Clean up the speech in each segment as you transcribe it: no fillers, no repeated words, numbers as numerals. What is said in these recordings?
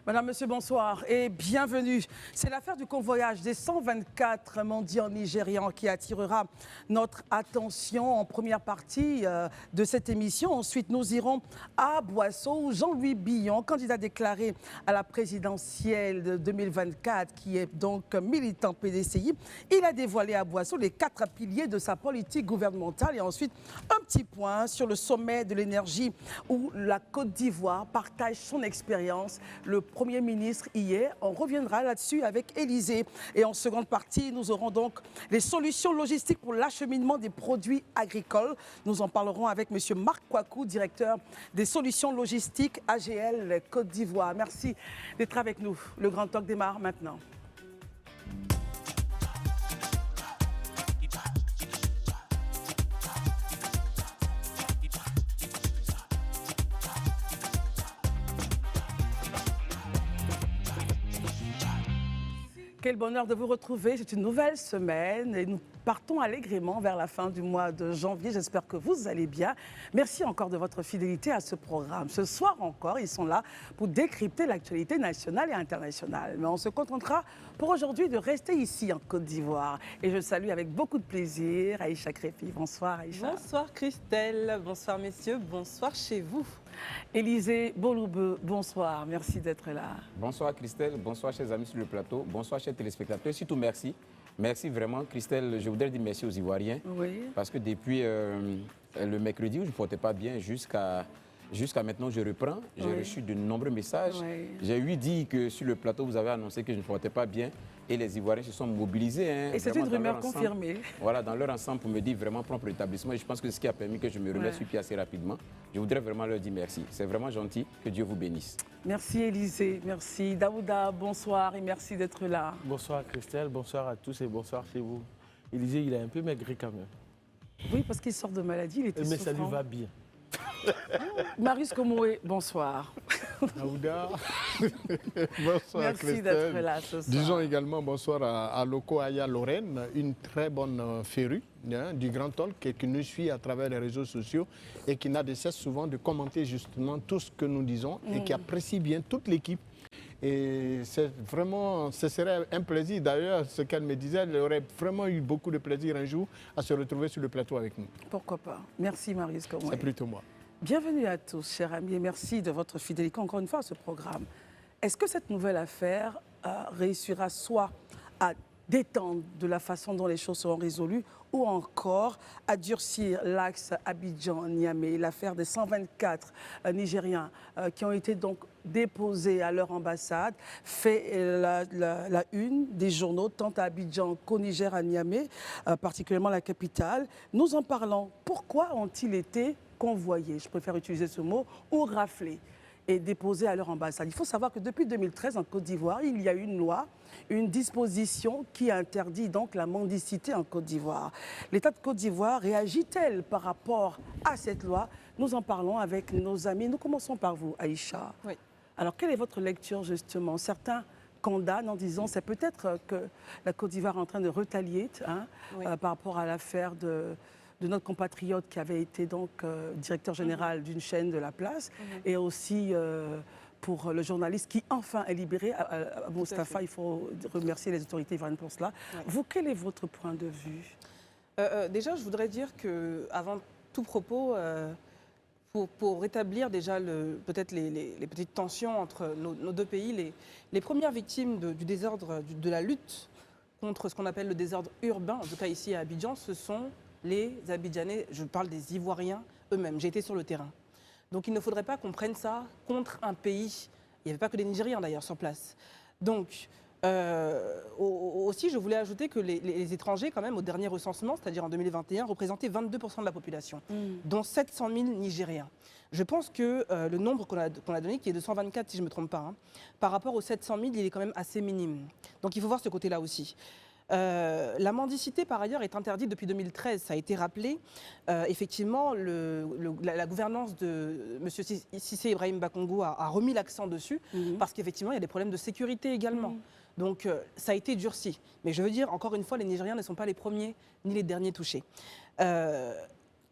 Madame, Monsieur, bonsoir et bienvenue. C'est l'affaire du convoyage des 124 mendiants nigérians qui attirera notre attention en première partie de cette émission. Ensuite, nous irons à Boisseau où Jean-Louis Billon, candidat déclaré à la présidentielle de 2024, qui est donc militant PDCI, il a dévoilé à Boisseau les 4 piliers de sa politique gouvernementale. Et ensuite, un petit point sur le sommet de l'énergie où la Côte d'Ivoire partage son expérience. Le Premier ministre hier, on reviendra là-dessus avec Élysée. Et en seconde partie, nous aurons donc les solutions logistiques pour l'acheminement des produits agricoles. Nous en parlerons avec M. Marc Kouakou, directeur des solutions logistiques AGL Côte d'Ivoire. Merci d'être avec nous. Le Grand Talk démarre maintenant. Quel bonheur de vous retrouver, c'est une nouvelle semaine et nous partons allègrement vers la fin du mois de janvier. J'espère que vous allez bien. Merci encore de votre fidélité à ce programme. Ce soir encore, ils sont là pour décrypter l'actualité nationale et internationale. Mais on se contentera pour aujourd'hui de rester ici en Côte d'Ivoire. Et je salue avec beaucoup de plaisir Aïcha Crépi. Bonsoir Aïcha. Bonsoir Christelle, bonsoir messieurs, bonsoir chez vous. Élysée Boloube, bonsoir, merci d'être là. Bonsoir Christelle, bonsoir chers amis sur le plateau, bonsoir chers téléspectateurs, surtout merci. Merci vraiment Christelle, je voudrais dire merci aux Ivoiriens, oui. Parce que depuis le mercredi où je ne portais pas bien jusqu'à maintenant je reprends, j'ai reçu de nombreux messages. Oui. J'ai eu dit que sur le plateau vous avez annoncé que je ne portais pas bien et les Ivoiriens se sont mobilisés. Et c'est une rumeur confirmée. Voilà, dans leur ensemble pour me dire vraiment prompt rétablissement et je pense que c'est ce qui a permis que je me remette sur pied assez rapidement. Je voudrais vraiment leur dire merci. C'est vraiment gentil, que Dieu vous bénisse. Merci Élysée, merci. Daouda, bonsoir et merci d'être là. Bonsoir Christelle, bonsoir à tous et bonsoir chez vous. Élysée, il est un peu maigri quand même. Oui, parce qu'il sort de maladie, il était Mais ça souffrant. lui va bien. Marius Komoé, bonsoir. Daouda, bonsoir Merci Christelle. d'être là ce soir. Disons également bonsoir à Loko Aya Lorraine, une très bonne férue du Grand Talk qui nous suit à travers les réseaux sociaux et qui n'a de cesse souvent de commenter justement tout ce que nous disons et qui apprécie bien toute l'équipe. Et c'est vraiment, ce serait un plaisir. D'ailleurs, ce qu'elle me disait, elle aurait vraiment eu beaucoup de plaisir un jour à se retrouver sur le plateau avec nous. Pourquoi pas. Merci Marius Komoé. C'est plutôt moi. Bienvenue à tous, chers amis, et merci de votre fidélité encore une fois à ce programme. Est-ce que cette nouvelle affaire réussira soit à détendre de la façon dont les choses seront résolues ou encore à durcir l'axe Abidjan-Niamey, l'affaire des 124 Nigériens qui ont été donc déposés à leur ambassade, fait la une des journaux, tant à Abidjan qu'au Niger, à Niamey, particulièrement la capitale. Nous en parlons. Pourquoi ont-ils été convoyés, je préfère utiliser ce mot, ou raflés et déposés à leur ambassade? Il faut savoir que depuis 2013, en Côte d'Ivoire, il y a une loi, une disposition qui interdit donc la mendicité en Côte d'Ivoire. L'État de Côte d'Ivoire réagit-elle par rapport à cette loi? Nous en parlons avec nos amis. Nous commençons par vous, Aïcha. Oui. Alors, quelle est votre lecture, justement? Certains condamnent en disant c'est peut-être que la Côte d'Ivoire est en train de retalier par rapport à l'affaire de notre compatriote qui avait été donc directeur général d'une chaîne de la place et aussi pour le journaliste qui enfin est libéré, Moustapha. Il faut remercier les autorités ivoiriennes pour cela. Ouais. Vous, quel est votre point de vue? Déjà, je voudrais dire qu'avant tout propos, pour rétablir déjà peut-être les petites tensions entre nos deux pays, les premières victimes du désordre, de la lutte contre ce qu'on appelle le désordre urbain, en tout cas ici à Abidjan, ce sont les Abidjanais, je parle des Ivoiriens eux-mêmes. J'ai été sur le terrain. Donc il ne faudrait pas qu'on prenne ça contre un pays. Il n'y avait pas que des Nigériens d'ailleurs sur place. Donc aussi, je voulais ajouter que les étrangers, quand même, au dernier recensement, c'est-à-dire en 2021, représentaient 22% de la population, dont 700 000 Nigériens. Je pense que le nombre qu'on a donné, qui est de 124 si je ne me trompe pas, par rapport aux 700 000, il est quand même assez minime. Donc il faut voir ce côté-là aussi. La mendicité, par ailleurs, est interdite depuis 2013, ça a été rappelé. Effectivement, la gouvernance de M. Cissé Ibrahim Bakongou a remis l'accent dessus, parce qu'effectivement, il y a des problèmes de sécurité également. Donc, ça a été durci. Mais je veux dire, encore une fois, les Nigériens ne sont pas les premiers ni les derniers touchés.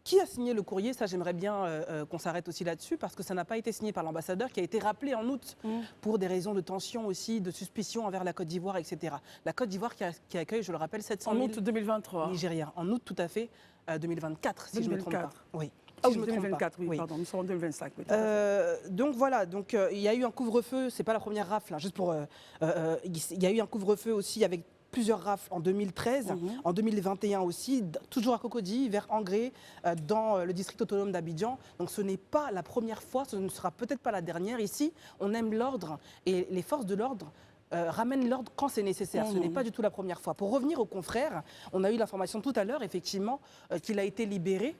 Qui a signé le courrier? Ça, j'aimerais bien qu'on s'arrête aussi là-dessus, parce que ça n'a pas été signé par l'ambassadeur, qui a été rappelé en août pour des raisons de tension aussi, de suspicion envers la Côte d'Ivoire, etc. La Côte d'Ivoire qui accueille, je le rappelle, 700 En 000 août 2023. Nigériens. En août, tout à fait, 2024, si je ne me trompe pas. 2024. Oui. Ah Si je oui, me trompe pas. 2024, oui, Oui. pardon, nous sommes en 2025. Oui, Donc voilà, il y a eu un couvre-feu, c'est pas la première rafle, hein, juste pour. Il y a eu un couvre-feu aussi avec plusieurs rafles en 2013, en 2021 aussi, toujours à Cocody, vers Angré, dans le district autonome d'Abidjan. Donc ce n'est pas la première fois, ce ne sera peut-être pas la dernière. Ici, on aime l'ordre et les forces de l'ordre ramènent l'ordre quand c'est nécessaire. Ce n'est pas du tout la première fois. Pour revenir au confrère, on a eu l'information tout à l'heure, effectivement, qu'il a été libéré.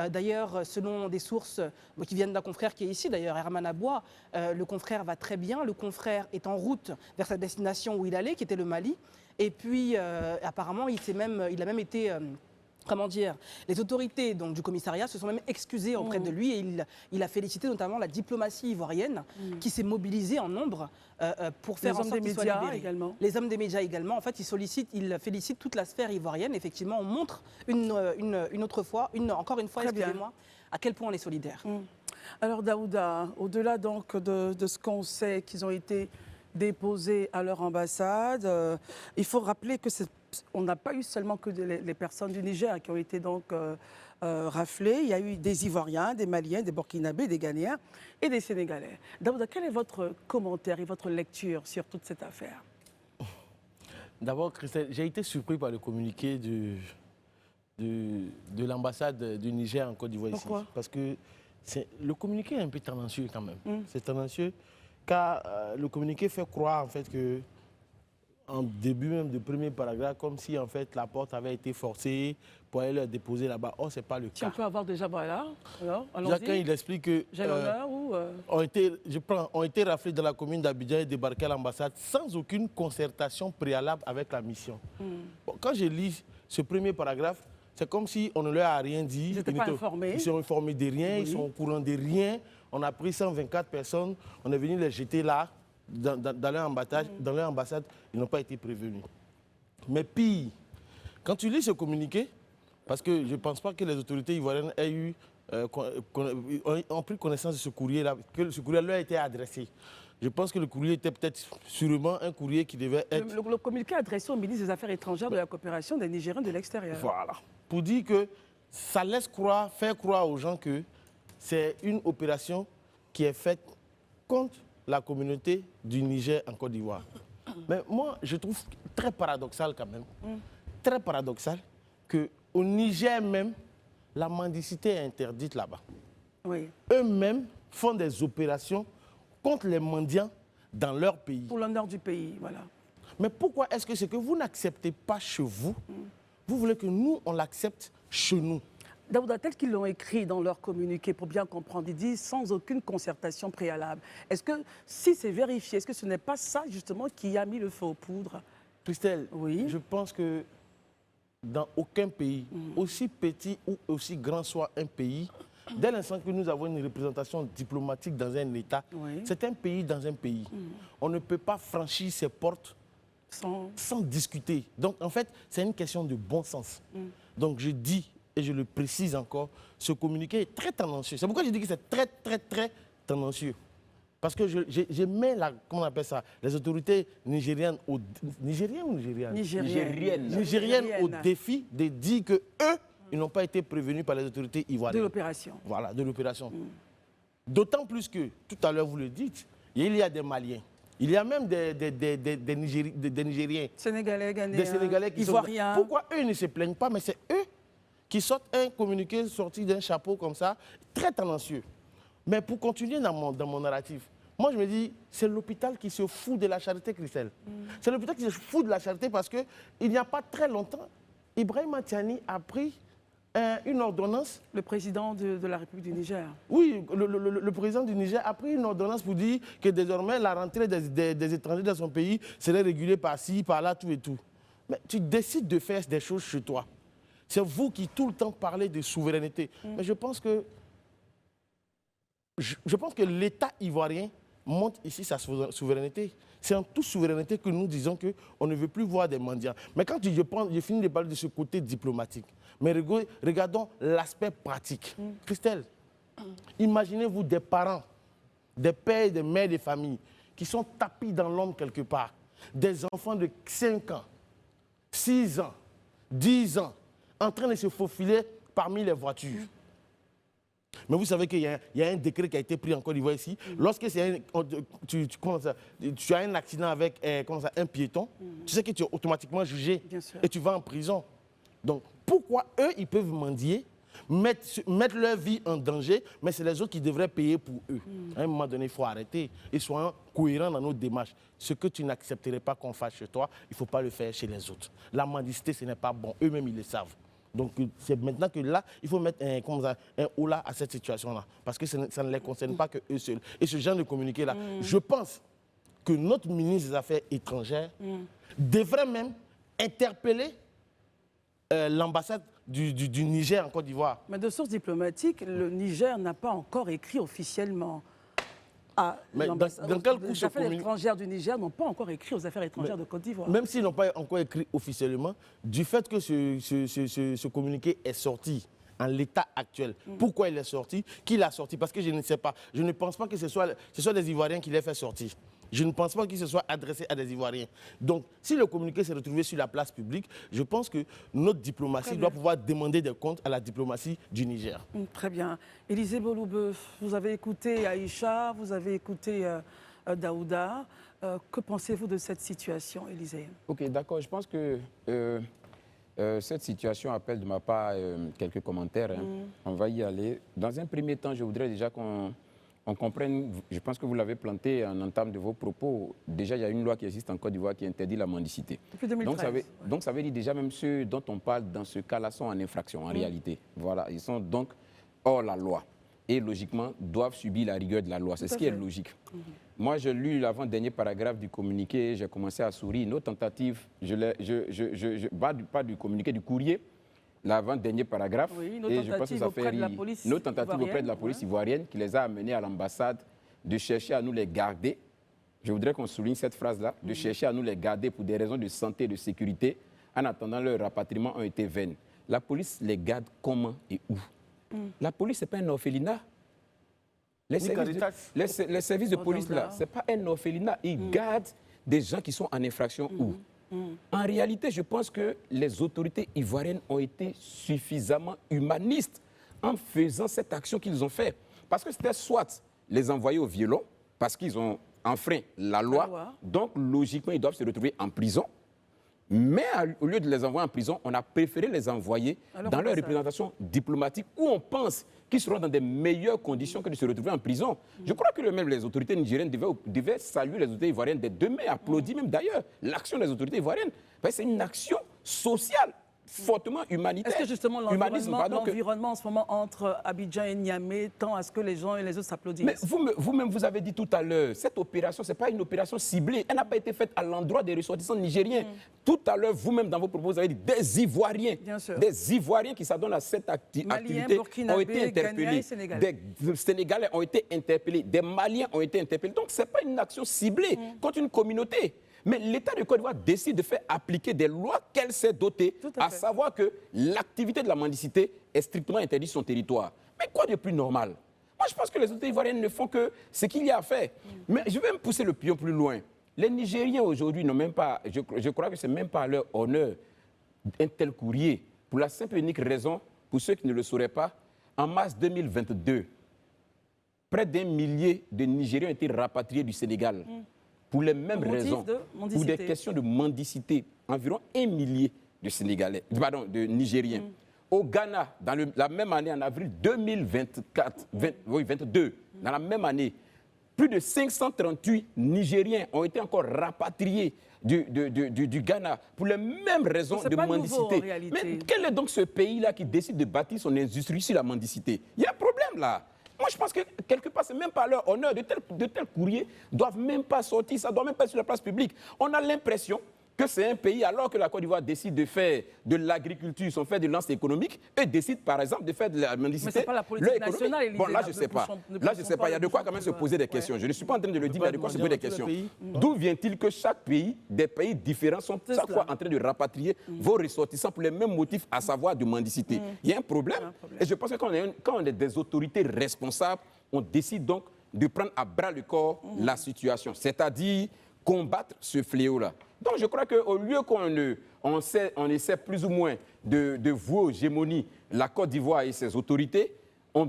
D'ailleurs, selon des sources qui viennent d'un confrère qui est ici, d'ailleurs, Herman Aboua, le confrère va très bien. Le confrère est en route vers sa destination où il allait, qui était le Mali. Et puis, apparemment, il a même été... comment dire, les autorités donc, du commissariat se sont même excusées auprès de lui et il a félicité notamment la diplomatie ivoirienne qui s'est mobilisée en nombre pour faire en sorte qu'il soit libéré. Également. Les hommes des médias également. En fait, il félicite toute la sphère ivoirienne. Effectivement, on montre encore une fois, Très bien. excusez-moi, à quel point on est solidaire. Alors Daouda, au-delà donc de ce qu'on sait qu'ils ont été déposés à leur ambassade, il faut rappeler que on n'a pas eu seulement que les personnes du Niger qui ont été donc raflées. Il y a eu des Ivoiriens, des Maliens, des Burkinabés, des Ghanéens et des Sénégalais. Daouda, quel est votre commentaire et votre lecture sur toute cette affaire? D'abord, Christelle, j'ai été surpris par le communiqué de l'ambassade du Niger en Côte d'Ivoire ici. Pourquoi? Parce que le communiqué est un peu tendancieux quand même. C'est tendancieux car le communiqué fait croire en fait que en début même du premier paragraphe, comme si en fait la porte avait été forcée pour aller le déposer là-bas. Or, ce n'est pas le Si on cas. peut avoir déjà, voilà. Alors, Chacun, il allons-y. explique que J'ai l'honneur ou... ont été raflés dans la commune d'Abidjan et débarqués à l'ambassade sans aucune concertation préalable avec la mission. Bon, quand je lis ce premier paragraphe, c'est comme si on ne leur a rien dit. Ils n'étaient pas informés. Ils sont informés de rien, Oui. ils sont au courant de rien. On a pris 124 personnes, on est venu les jeter là, dans leur ambassade, ils n'ont pas été prévenus. Mais pire, quand tu lis ce communiqué, parce que je ne pense pas que les autorités ivoiriennes ont pris connaissance de ce courrier-là, que ce courrier leur a été adressé. Je pense que le courrier était peut-être sûrement un courrier qui devait être... Le communiqué adressé au ministre des Affaires étrangères de la coopération des Nigériens de l'extérieur. Voilà. Pour dire que ça laisse faire croire aux gens que c'est une opération qui est faite contre la communauté du Niger en Côte d'Ivoire. Mais moi, je trouve très paradoxal quand même, très paradoxal, qu'au Niger même, la mendicité est interdite là-bas. Oui. Eux-mêmes font des opérations contre les mendiants dans leur pays. Pour l'honneur du pays, voilà. Mais pourquoi est-ce que c'est que vous n'acceptez pas chez vous, vous voulez que nous, on l'accepte chez nous? Daouda, tel qu'ils l'ont écrit dans leur communiqué, pour bien comprendre, ils disent sans aucune concertation préalable. Est-ce que, si c'est vérifié, est-ce que ce n'est pas ça, justement, qui a mis le feu aux poudres? Christelle, Oui. je pense que dans aucun pays, aussi petit ou aussi grand soit un pays, dès l'instant que nous avons une représentation diplomatique dans un État, Oui. c'est un pays dans un pays. On ne peut pas franchir ses portes sans discuter. Donc, en fait, c'est une question de bon sens. Donc, je dis, et je le précise encore, ce communiqué est très tendancieux. C'est pourquoi je dis que c'est très, très, très tendancieux. Parce que je mets comment on appelle ça, les autorités nigériennes nigériennes au défi de dire que eux, ils n'ont pas été prévenus par les autorités ivoiriennes. De l'opération. Voilà, de l'opération. D'autant plus que, tout à l'heure vous le dites, il y a des Maliens. Il y a même des Nigériens. Sénégalais, Ghanéens, Des Sénégalais qui Ivoiriens. sont... Pourquoi eux ne se plaignent pas? Mais c'est eux qui sortent un communiqué sorti d'un chapeau comme ça, très tendancieux. Mais pour continuer dans mon narratif, moi je me dis, c'est l'hôpital qui se fout de la charité, Christelle. C'est l'hôpital qui se fout de la charité parce qu'il n'y a pas très longtemps, Ibrahim Tiani a pris une ordonnance. Le président de la République du Niger. Oui, le président du Niger a pris une ordonnance pour dire que désormais la rentrée des étrangers dans son pays serait régulée par ci, par là, tout et tout. Mais tu décides de faire des choses chez toi. C'est vous qui tout le temps parlez de souveraineté. Mais je pense que l'État ivoirien montre ici sa souveraineté. C'est en toute souveraineté que nous disons qu'on ne veut plus voir des mendiants. Mais quand je finis de parler de ce côté diplomatique, mais regardons l'aspect pratique. Christelle, imaginez-vous des parents, des pères et des mères de famille qui sont tapis dans l'ombre quelque part. Des enfants de 5 ans, 6 ans, 10 ans, en train de se faufiler parmi les voitures. Mais vous savez qu'il y a un décret qui a été pris en Côte d'Ivoire ici. Lorsque tu as un accident avec un piéton, tu sais que tu es automatiquement jugé et tu vas en prison. Donc pourquoi eux, ils peuvent mendier, mettre leur vie en danger, mais c'est les autres qui devraient payer pour eux. À un moment donné, il faut arrêter et soyons cohérents dans nos démarches. Ce que tu n'accepterais pas qu'on fasse chez toi, il ne faut pas le faire chez les autres. La mendicité, ce n'est pas bon. Eux-mêmes, ils le savent. Donc c'est maintenant que là, il faut mettre un holà à cette situation-là. Parce que ça ne les concerne pas que eux seuls. Et ce genre de communiqué-là, je pense que notre ministre des Affaires étrangères devrait même interpeller l'ambassade du Niger en Côte d'Ivoire. Mais de sources diplomatiques, le Niger n'a pas encore écrit officiellement à l'ambassade. Les affaires étrangères du Niger n'ont pas encore écrit aux affaires étrangères de Côte d'Ivoire. Même s'ils n'ont pas encore écrit officiellement, du fait que ce communiqué est sorti en l'état actuel. Pourquoi il est sorti? Qui l'a sorti? Parce que je ne sais pas. Je ne pense pas que ce soit des Ivoiriens qui l'aient fait sortir. Je ne pense pas qu'il se soit adressé à des Ivoiriens. Donc, si le communiqué s'est retrouvé sur la place publique, je pense que notre diplomatie doit pouvoir demander des comptes à la diplomatie du Niger. Très bien. Élisée Boloubef, vous avez écouté Aïcha, vous avez écouté Daouda. Que pensez-vous de cette situation, Élisée? Ok, d'accord. Je pense que cette situation appelle de ma part quelques commentaires. On va y aller. Dans un premier temps, je voudrais déjà qu'on comprenne, je pense que vous l'avez planté en entame de vos propos. Déjà, il y a une loi qui existe en Côte d'Ivoire qui interdit la mendicité. Depuis 2013. Donc, ça veut dire déjà même ceux dont on parle dans ce cas-là sont en infraction, en réalité. Voilà, ils sont donc hors la loi. Et logiquement, doivent subir la rigueur de la loi. C'est ce qui est logique. Moi, j'ai lu l'avant-dernier paragraphe du communiqué, j'ai commencé à sourire. Nos tentatives, pas du communiqué, du courrier, l'avant-dernier paragraphe. Oui, et je pense que ça fait nos tentatives auprès de la police ivoirienne qui les a amenés à l'ambassade de chercher à nous les garder. Je voudrais qu'on souligne cette phrase-là, de chercher à nous les garder pour des raisons de santé et de sécurité. En attendant, leur rapatriement ont été vaines. La police les garde comment et où? La police, ce n'est pas un orphelinat. Les services de police, là, ce n'est pas un orphelinat. Ils gardent des gens qui sont en infraction où? En réalité, je pense que les autorités ivoiriennes ont été suffisamment humanistes en faisant cette action qu'ils ont faite. Parce que c'était soit les envoyer au violon, parce qu'ils ont enfreint la loi, donc logiquement, ils doivent se retrouver en prison. Mais au lieu de les envoyer en prison, on a préféré les envoyer dans leur représentation diplomatique où on pense qu'ils seront dans des meilleures conditions que de se retrouver en prison. Je crois que même les autorités nigériennes devaient saluer les autorités ivoiriennes des deux mains, applaudir même d'ailleurs l'action des autorités ivoiriennes. C'est une action sociale, fortement humanitaire. Est-ce que justement l'environnement en ce moment entre Abidjan et Niamey tend à ce que les gens et les autres s'applaudissent? Mais vous-même, vous avez dit tout à l'heure, cette opération, ce n'est pas une opération ciblée. Elle n'a pas été faite à l'endroit des ressortissants nigériens. Tout à l'heure, vous-même, dans vos propos, vous avez dit des Ivoiriens. Bien sûr. Des Ivoiriens qui s'adonnent à cette activité ont été interpellés. Des Sénégalais ont été interpellés. Des Maliens ont été interpellés. Donc, ce n'est pas une action ciblée contre une communauté. Mais l'État de Côte d'Ivoire décide de faire appliquer des lois qu'elle s'est dotée, à savoir que l'activité de la mendicité est strictement interdite sur son territoire. Mais quoi de plus normal? Moi, je pense que les autorités ivoiriennes ne font que ce qu'il y a à faire. Mais je vais me pousser le pion plus loin. Les Nigériens aujourd'hui n'ont même pas, je crois que ce n'est même pas à leur honneur, un tel courrier, pour la simple et unique raison, pour ceux qui ne le sauraient pas, en mars 2022, près d'1 millier de Nigériens ont été rapatriés du Sénégal. Pour les mêmes raisons, pour des questions de mendicité, environ 1 millier de Nigériens. Au Ghana, dans la même année, en avril 2022, dans la même année, plus de 538 Nigériens ont été encore rapatriés du Ghana pour les mêmes raisons de mendicité. Mais quel est donc ce pays-là qui décide de bâtir son industrie sur la mendicité? Il y a un problème là. Moi, je pense que quelque part, ce n'est même pas leur honneur. De tels courriers ne doivent même pas sortir, ça ne doit même pas être sur la place publique. On a l'impression que c'est un pays, alors que la Côte d'Ivoire décide de faire de l'agriculture, son fait de lance économique, eux décident par exemple de faire de la mendicité. Mais c'est pas la politique nationale, Élysée. Bon, là, je ne sais pas. Là, je ne sais pas. Il y a de quoi quand même se poser des questions. Je ne suis pas en train de le dire, mais il y a de quoi se poser des questions. D'où vient-il que chaque pays, des pays différents, sont chaque fois en train de rapatrier vos ressortissants pour les mêmes motifs, à savoir de mendicité? Il y a un problème. Et je pense que quand on est des autorités responsables, on décide donc de prendre à bras le corps la situation, c'est-à-dire combattre ce fléau-là. Donc je crois qu'au lieu on essaie plus ou moins de vouer aux hégémonies la Côte d'Ivoire et ses autorités, on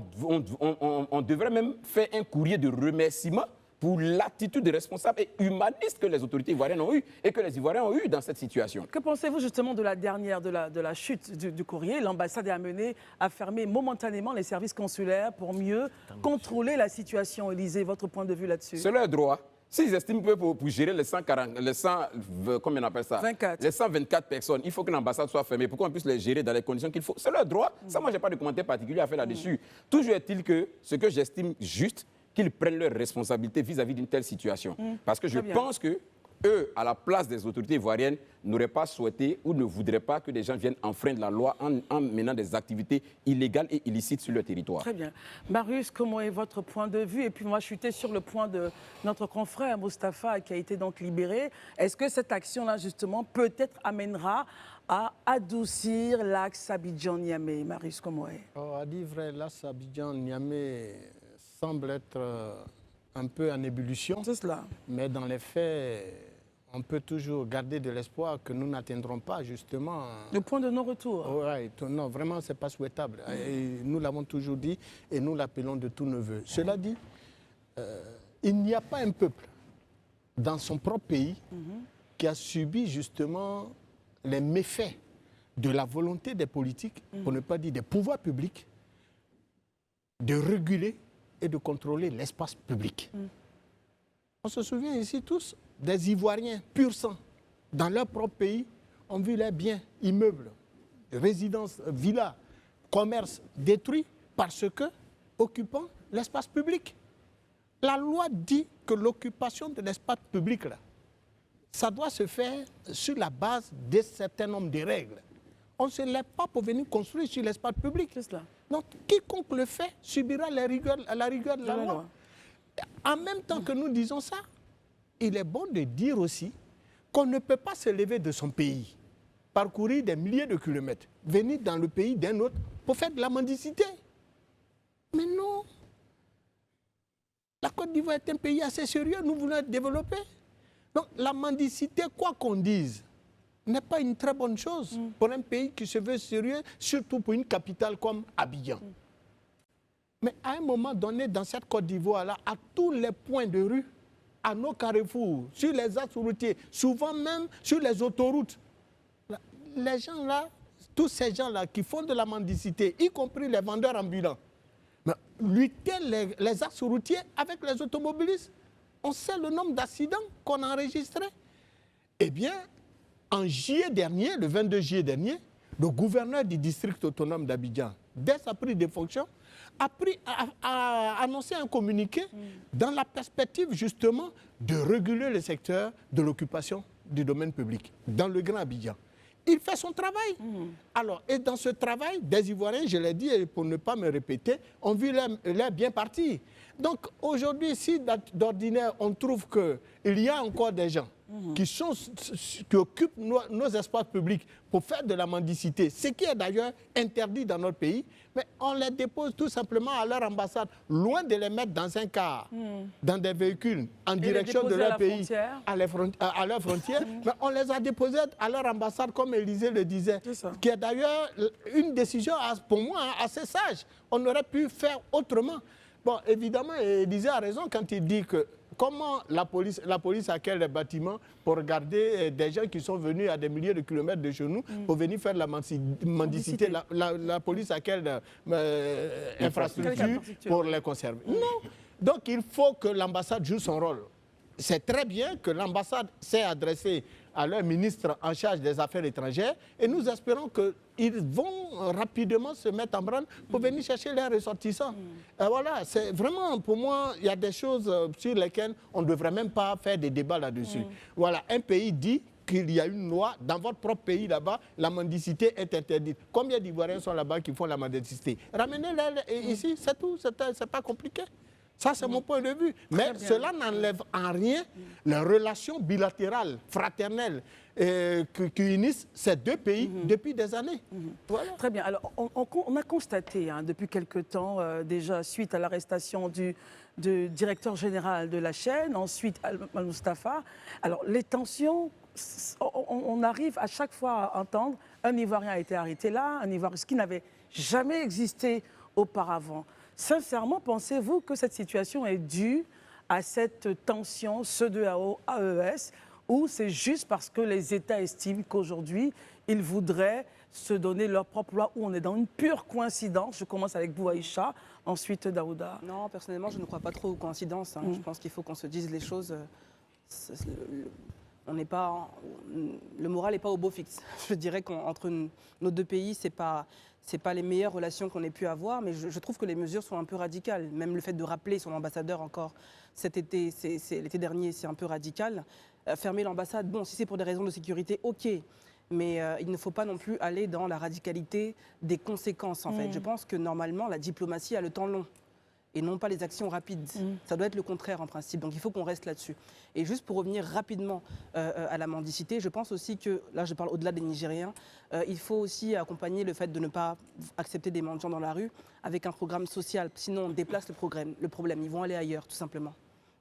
devrait même faire un courrier de remerciement pour l'attitude responsable et humaniste que les autorités ivoiriennes ont eue et que les Ivoiriens ont eu dans cette situation. Que pensez-vous justement de la dernière, de la chute du courrier? L'ambassade est amenée à fermer momentanément les services consulaires pour mieux contrôler la situation. Élysée, votre point de vue là-dessus? C'est leur droit. S'ils estiment que pour gérer les 124 personnes, il faut que l'ambassade soit fermée pour qu'on puisse les gérer dans les conditions qu'il faut. C'est leur droit. Ça, moi, je n'ai pas de commentaire particulier à faire là-dessus. Toujours est-il que ce que j'estime juste, qu'ils prennent leurs responsabilités vis-à-vis d'une telle situation. Parce que je pense que eux, à la place des autorités ivoiriennes, n'auraient pas souhaité ou ne voudraient pas que des gens viennent enfreindre la loi en menant des activités illégales et illicites sur leur territoire. Très bien. Marius, comment est votre point de vue? Et puis moi, je suis sur le point de notre confrère Moustapha qui a été donc libéré. Est-ce que cette action-là, justement, peut-être amènera à adoucir l'axe Abidjan-Niamey? Marius, comment est? À dire vrai, l'axe Abidjan-Niamey semble être un peu en ébullition. C'est cela. Mais dans les faits, on peut toujours garder de l'espoir que nous n'atteindrons pas justement... Le point de non-retour. Oui, non, vraiment, ce n'est pas souhaitable. Et nous l'avons toujours dit et nous l'appelons de tous nos voeux. Cela dit, il n'y a pas un peuple dans son propre pays qui a subi justement les méfaits de la volonté des politiques, pour ne pas dire des pouvoirs publics, de réguler et de contrôler l'espace public. On se souvient ici tous des Ivoiriens pur sang, dans leur propre pays, ont vu leurs biens, immeubles, résidences, villas, commerces détruits parce que occupant l'espace public. La loi dit que l'occupation de l'espace public, là, ça doit se faire sur la base d'un certain nombre de règles. On ne se lève pas pour venir construire sur l'espace public. C'est cela. Donc, quiconque le fait subira la rigueur de la loi. En même temps que nous disons ça, il est bon de dire aussi qu'on ne peut pas se lever de son pays, parcourir des milliers de kilomètres, venir dans le pays d'un autre pour faire de la mendicité. Mais non. La Côte d'Ivoire est un pays assez sérieux, nous voulons être développés. Donc, la mendicité, quoi qu'on dise, n'est pas une très bonne chose pour un pays qui se veut sérieux, surtout pour une capitale comme Abidjan. Mais à un moment donné, dans cette Côte d'Ivoire-là, à tous les points de rue, à nos carrefours, sur les axes routiers, souvent même sur les autoroutes, les gens là, tous ces gens-là qui font de la mendicité, y compris les vendeurs ambulants, lutter les axes routiers avec les automobilistes, on sait le nombre d'accidents qu'on a enregistrés. Eh bien, en juillet dernier, le 22 juillet dernier, le gouverneur du district autonome d'Abidjan, dès sa prise de fonction, a annoncé un communiqué dans la perspective justement de réguler le secteur de l'occupation du domaine public dans le Grand Abidjan. Il fait son travail. Alors, et dans ce travail, des Ivoiriens, je l'ai dit et pour ne pas me répéter, ont vu l'air bien partir. Donc aujourd'hui, si d'ordinaire on trouve qu'il y a encore des gens qui occupent nos espaces publics pour faire de la mendicité, ce qui est d'ailleurs interdit dans notre pays, mais on les dépose tout simplement à leur ambassade, loin de les mettre dans un car, dans des véhicules, en direction de leur pays, à leur frontière, mais on les a déposés à leur ambassade, comme Élysée le disait, qui est d'ailleurs une décision, pour moi, assez sage. On aurait pu faire autrement. Bon, évidemment, Élysée a raison quand il dit que comment la police accueille les bâtiments pour regarder des gens qui sont venus à des milliers de kilomètres de chez nous pour venir faire de la mendicité. La police accueille l'infrastructure pour les conserver. Non. Donc, il faut que l'ambassade joue son rôle. C'est très bien que l'ambassade s'est adressée à leur ministre en charge des Affaires étrangères et nous espérons qu'ils vont rapidement se mettre en branle pour venir chercher leurs ressortissants. Voilà, c'est vraiment, pour moi, il y a des choses sur lesquelles on ne devrait même pas faire des débats là-dessus. Voilà, un pays dit qu'il y a une loi dans votre propre pays là-bas, la mendicité est interdite. Combien d'Ivoiriens sont là-bas qui font la mendicité? Ramenez-les ici, c'est tout, c'est pas compliqué. Ça, c'est mon point de vue. Mais cela n'enlève en rien les relations bilatérales, fraternelles, qui unissent ces deux pays depuis des années. Voilà. Très bien. Alors, on a constaté depuis quelque temps, déjà suite à l'arrestation du directeur général de la chaîne, ensuite Al-Mustafa, alors les tensions, on arrive à chaque fois à entendre un Ivoirien a été arrêté là, un Ivoirien, ce qui n'avait jamais existé auparavant. Sincèrement, pensez-vous que cette situation est due à cette tension CEDEAO-AES ou c'est juste parce que les États estiment qu'aujourd'hui, ils voudraient se donner leur propre loi où on est dans une pure coïncidence? Je commence avec vous, Aïcha, ensuite Daouda. Non, personnellement, je ne crois pas trop aux coïncidences. Je pense qu'il faut qu'on se dise les choses. On n'est pas, le moral n'est pas au beau fixe. Je dirais qu'entre nos deux pays, c'est pas les meilleures relations qu'on ait pu avoir, mais je trouve que les mesures sont un peu radicales. Même le fait de rappeler son ambassadeur encore cet été, l'été dernier, c'est un peu radical. Fermer l'ambassade, bon, si c'est pour des raisons de sécurité, ok. Mais il ne faut pas non plus aller dans la radicalité des conséquences, en fait. Je pense que normalement, la diplomatie a le temps long et non pas les actions rapides. Ça doit être le contraire en principe, donc il faut qu'on reste là-dessus. Et juste pour revenir rapidement à la mendicité, je pense aussi que, là je parle au-delà des Nigériens, il faut aussi accompagner le fait de ne pas accepter des mendiants dans la rue avec un programme social, sinon on déplace le problème, ils vont aller ailleurs tout simplement.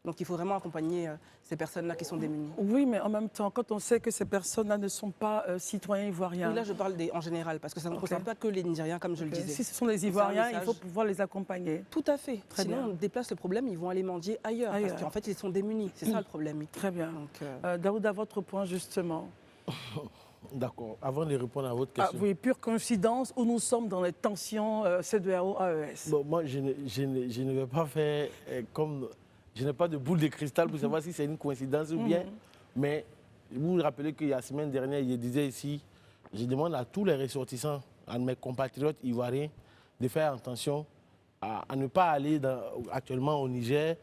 Donc il faut vraiment accompagner ces personnes-là qui sont démunies. Oui, mais en même temps, quand on sait que ces personnes-là ne sont pas citoyens ivoiriens... Oui, là je parle en général, parce que ça ne concerne pas que les Nigériens, comme je le disais. Si ce sont des Ivoiriens, il faut pouvoir les accompagner. Tout à fait. Très Sinon, bien. on déplace le problème, ils vont aller mendier ailleurs. Parce qu'en fait, ils sont démunis. C'est ça le problème. Très bien. Donc, Daouda, votre point, justement. D'accord. Avant de répondre à votre question. Oui, pure coïncidence où nous sommes dans les tensions CEDEAO-AES. Bon, moi, je ne vais pas faire comme... Je n'ai pas de boule de cristal pour savoir si c'est une coïncidence ou bien. Mais vous vous rappelez qu'il y a la semaine dernière, je disais ici, je demande à tous les ressortissants, à mes compatriotes ivoiriens, de faire attention à ne pas aller actuellement au Niger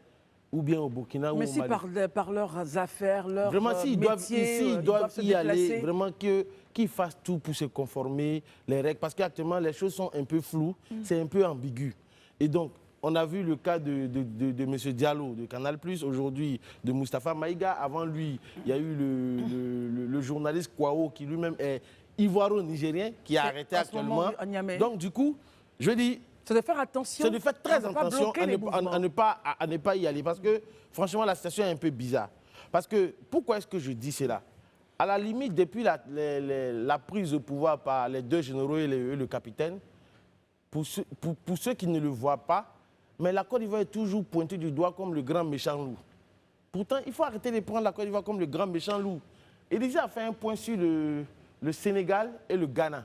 ou bien au Burkina ou au Mali. Mais si par leurs affaires, leurs vraiment, s'ils doivent y aller, vraiment qu'ils fassent tout pour se conformer les règles. Parce qu'actuellement, les choses sont un peu floues, c'est un peu ambigu. Et donc, on a vu le cas de M. Diallo, de Canal+, aujourd'hui de Moustapha Maïga. Avant lui, il y a eu le journaliste Kwao, qui lui-même est ivoiro-nigérien, qui est arrêté actuellement. Donc, du coup, je dis... C'est de faire attention. C'est de faire très attention à ne pas y aller. Parce que, franchement, la situation est un peu bizarre. Parce que, pourquoi est-ce que je dis cela? À la limite, depuis la prise de pouvoir par les deux généraux et le capitaine, pour ceux qui ne le voient pas, mais la Côte d'Ivoire est toujours pointée du doigt comme le grand méchant loup. Pourtant, il faut arrêter de prendre la Côte d'Ivoire comme le grand méchant loup. Élysée a fait un point sur le Sénégal et le Ghana.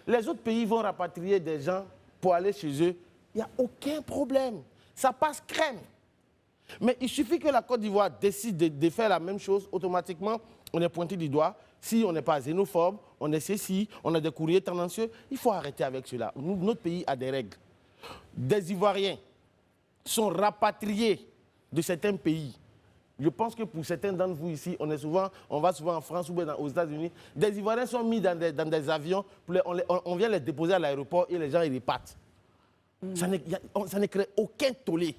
Les autres pays vont rapatrier des gens pour aller chez eux. Il n'y a aucun problème. Ça passe crème. Mais il suffit que la Côte d'Ivoire décide de faire la même chose, automatiquement, on est pointé du doigt. Si on n'est pas xénophobe, on est ceci, on a des courriers tendancieux, il faut arrêter avec cela. Notre pays a des règles. Des Ivoiriens sont rapatriés de certains pays. Je pense que pour certains d'entre vous ici, on va souvent en France ou bien aux États-Unis. Des Ivoiriens sont mis dans des avions, on vient les déposer à l'aéroport et les gens ils repartent. Ça ne crée aucun tollé.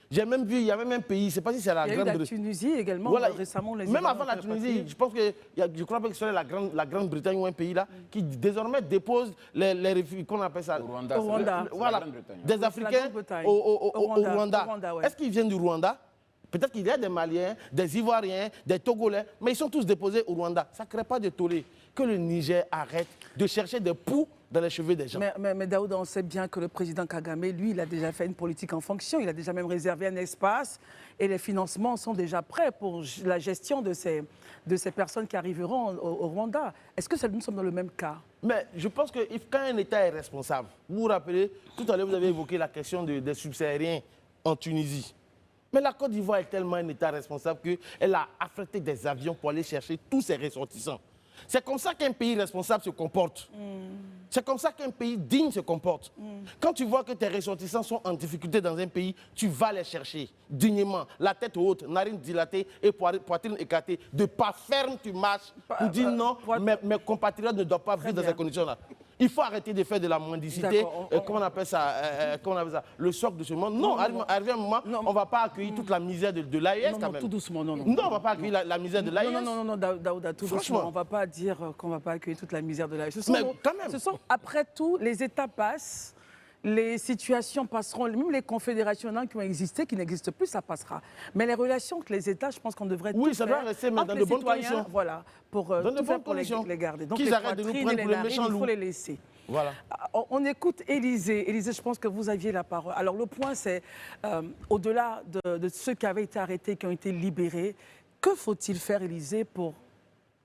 J'ai même vu, il y a même un pays, je ne sais pas si c'est la Grande... Il y a eu la Tunisie également, voilà. Récemment. Même avant la Tunisie, je pense que, je crois que c'est la Grande-Bretagne ou un pays là, qui désormais dépose les réfugiés, qu'on appelle ça... Au Rwanda. Voilà, des Africains au Rwanda. Ouais. Est-ce qu'ils viennent du Rwanda? Peut-être qu'il y a des Maliens, des Ivoiriens, des Togolais, mais ils sont tous déposés au Rwanda. Ça ne crée pas de tollé. Que le Niger arrête de chercher des poux dans les cheveux des gens. Mais Daouda, on sait bien que le président Kagame, lui, il a déjà fait une politique en fonction. Il a déjà même réservé un espace et les financements sont déjà prêts pour la gestion de ces personnes qui arriveront au Rwanda. Est-ce que nous sommes dans le même cas? Mais je pense que quand un État est responsable, vous vous rappelez, tout à l'heure vous avez évoqué la question des subsahariens en Tunisie. Mais la Côte d'Ivoire est tellement un État responsable qu'elle a affrété des avions pour aller chercher tous ses ressortissants. C'est comme ça qu'un pays responsable se comporte. C'est comme ça qu'un pays digne se comporte. Quand tu vois que tes ressortissants sont en difficulté dans un pays, tu vas les chercher dignement, la tête haute, narine dilatée et poitrine écartée. De pas ferme, tu marches pour dire non, mes compatriotes ne doivent pas vivre dans ces conditions-là. Il faut arrêter de faire de la mendicité, comment on appelle ça, le socle de ce monde. Non, arrivé un moment, on ne va pas accueillir toute la misère de l'AES quand même. Tout doucement, non. Non, on ne va pas accueillir la misère de l'AES. Non, Daouda, tout doucement. On ne va pas dire qu'on ne va pas accueillir toute la misère de l'AES. Mais quand même. Ce sont, après tout, les États passent, les situations passeront, même les confédérations qui ont existé, qui n'existent plus, ça passera. Mais les relations avec les États, je pense qu'on devrait tout faire. Oui, ça doit rester, mais dans de bonnes conditions. Voilà, pour tout faire pour les garder. Donc les arrêtent de nous prendre pour les méchants loups. Il faut les laisser. Voilà. On écoute Élisée. Élisée, je pense que vous aviez la parole. Alors le point, c'est, au-delà de ceux qui avaient été arrêtés, qui ont été libérés, que faut-il faire, Élisée, pour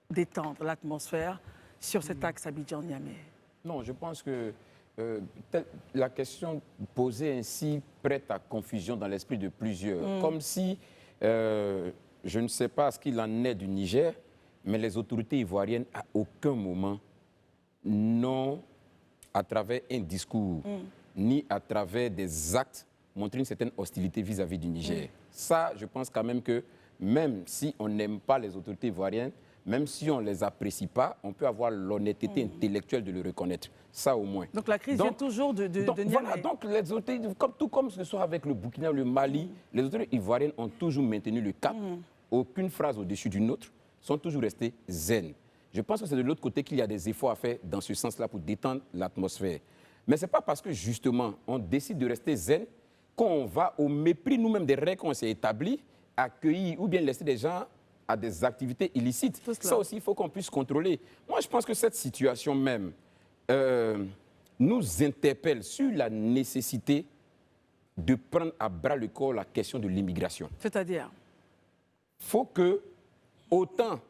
détendre l'atmosphère sur cet axe Abidjan-Niamey? Non, je pense que la question posée ainsi prête à confusion dans l'esprit de plusieurs. Comme si, je ne sais pas ce qu'il en est du Niger, mais les autorités ivoiriennes, à aucun moment, n'ont, à travers un discours, ni à travers des actes, montré une certaine hostilité vis-à-vis du Niger. Ça, je pense quand même que, même si on n'aime pas les autorités ivoiriennes, même si on ne les apprécie pas, on peut avoir l'honnêteté intellectuelle de le reconnaître. Ça au moins. Donc la crise vient toujours de Niamey. Voilà, donc les autorités, tout comme ce soit avec le Burkina, le Mali, les autorités ivoiriennes ont toujours maintenu le cap. Aucune phrase au-dessus d'une autre, sont toujours restées zen. Je pense que c'est de l'autre côté qu'il y a des efforts à faire dans ce sens-là pour détendre l'atmosphère. Mais ce n'est pas parce que justement on décide de rester zen qu'on va au mépris nous-mêmes des règles qu'on s'est établies, accueillir ou bien laisser des gens à des activités illicites. Ça aussi, il faut qu'on puisse contrôler. Moi, je pense que cette situation même nous interpelle sur la nécessité de prendre à bras le corps la question de l'immigration. C'est-à-dire? Il faut que, autant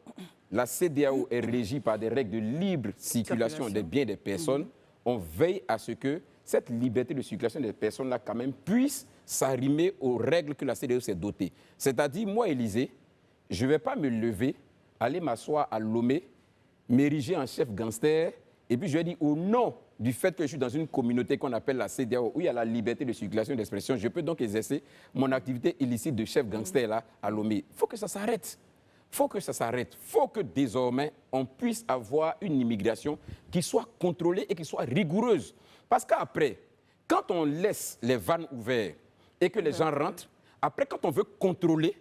la CEDEAO est régie par des règles de libre circulation des biens des personnes, on veille à ce que cette liberté de circulation des personnes-là, quand même, puisse s'arrimer aux règles que la CEDEAO s'est dotée. C'est-à-dire, moi, Élisée, je ne vais pas me lever, aller m'asseoir à Lomé, m'ériger en chef gangster, et puis je vais dire au nom du fait que je suis dans une communauté qu'on appelle la CEDEAO, où il y a la liberté de circulation et d'expression, je peux donc exercer mon activité illicite de chef gangster là, à Lomé. Il faut que ça s'arrête. Il faut que ça s'arrête. Il faut que désormais, on puisse avoir une immigration qui soit contrôlée et qui soit rigoureuse. Parce qu'après, quand on laisse les vannes ouvertes et que les gens rentrent, après, quand on veut contrôler,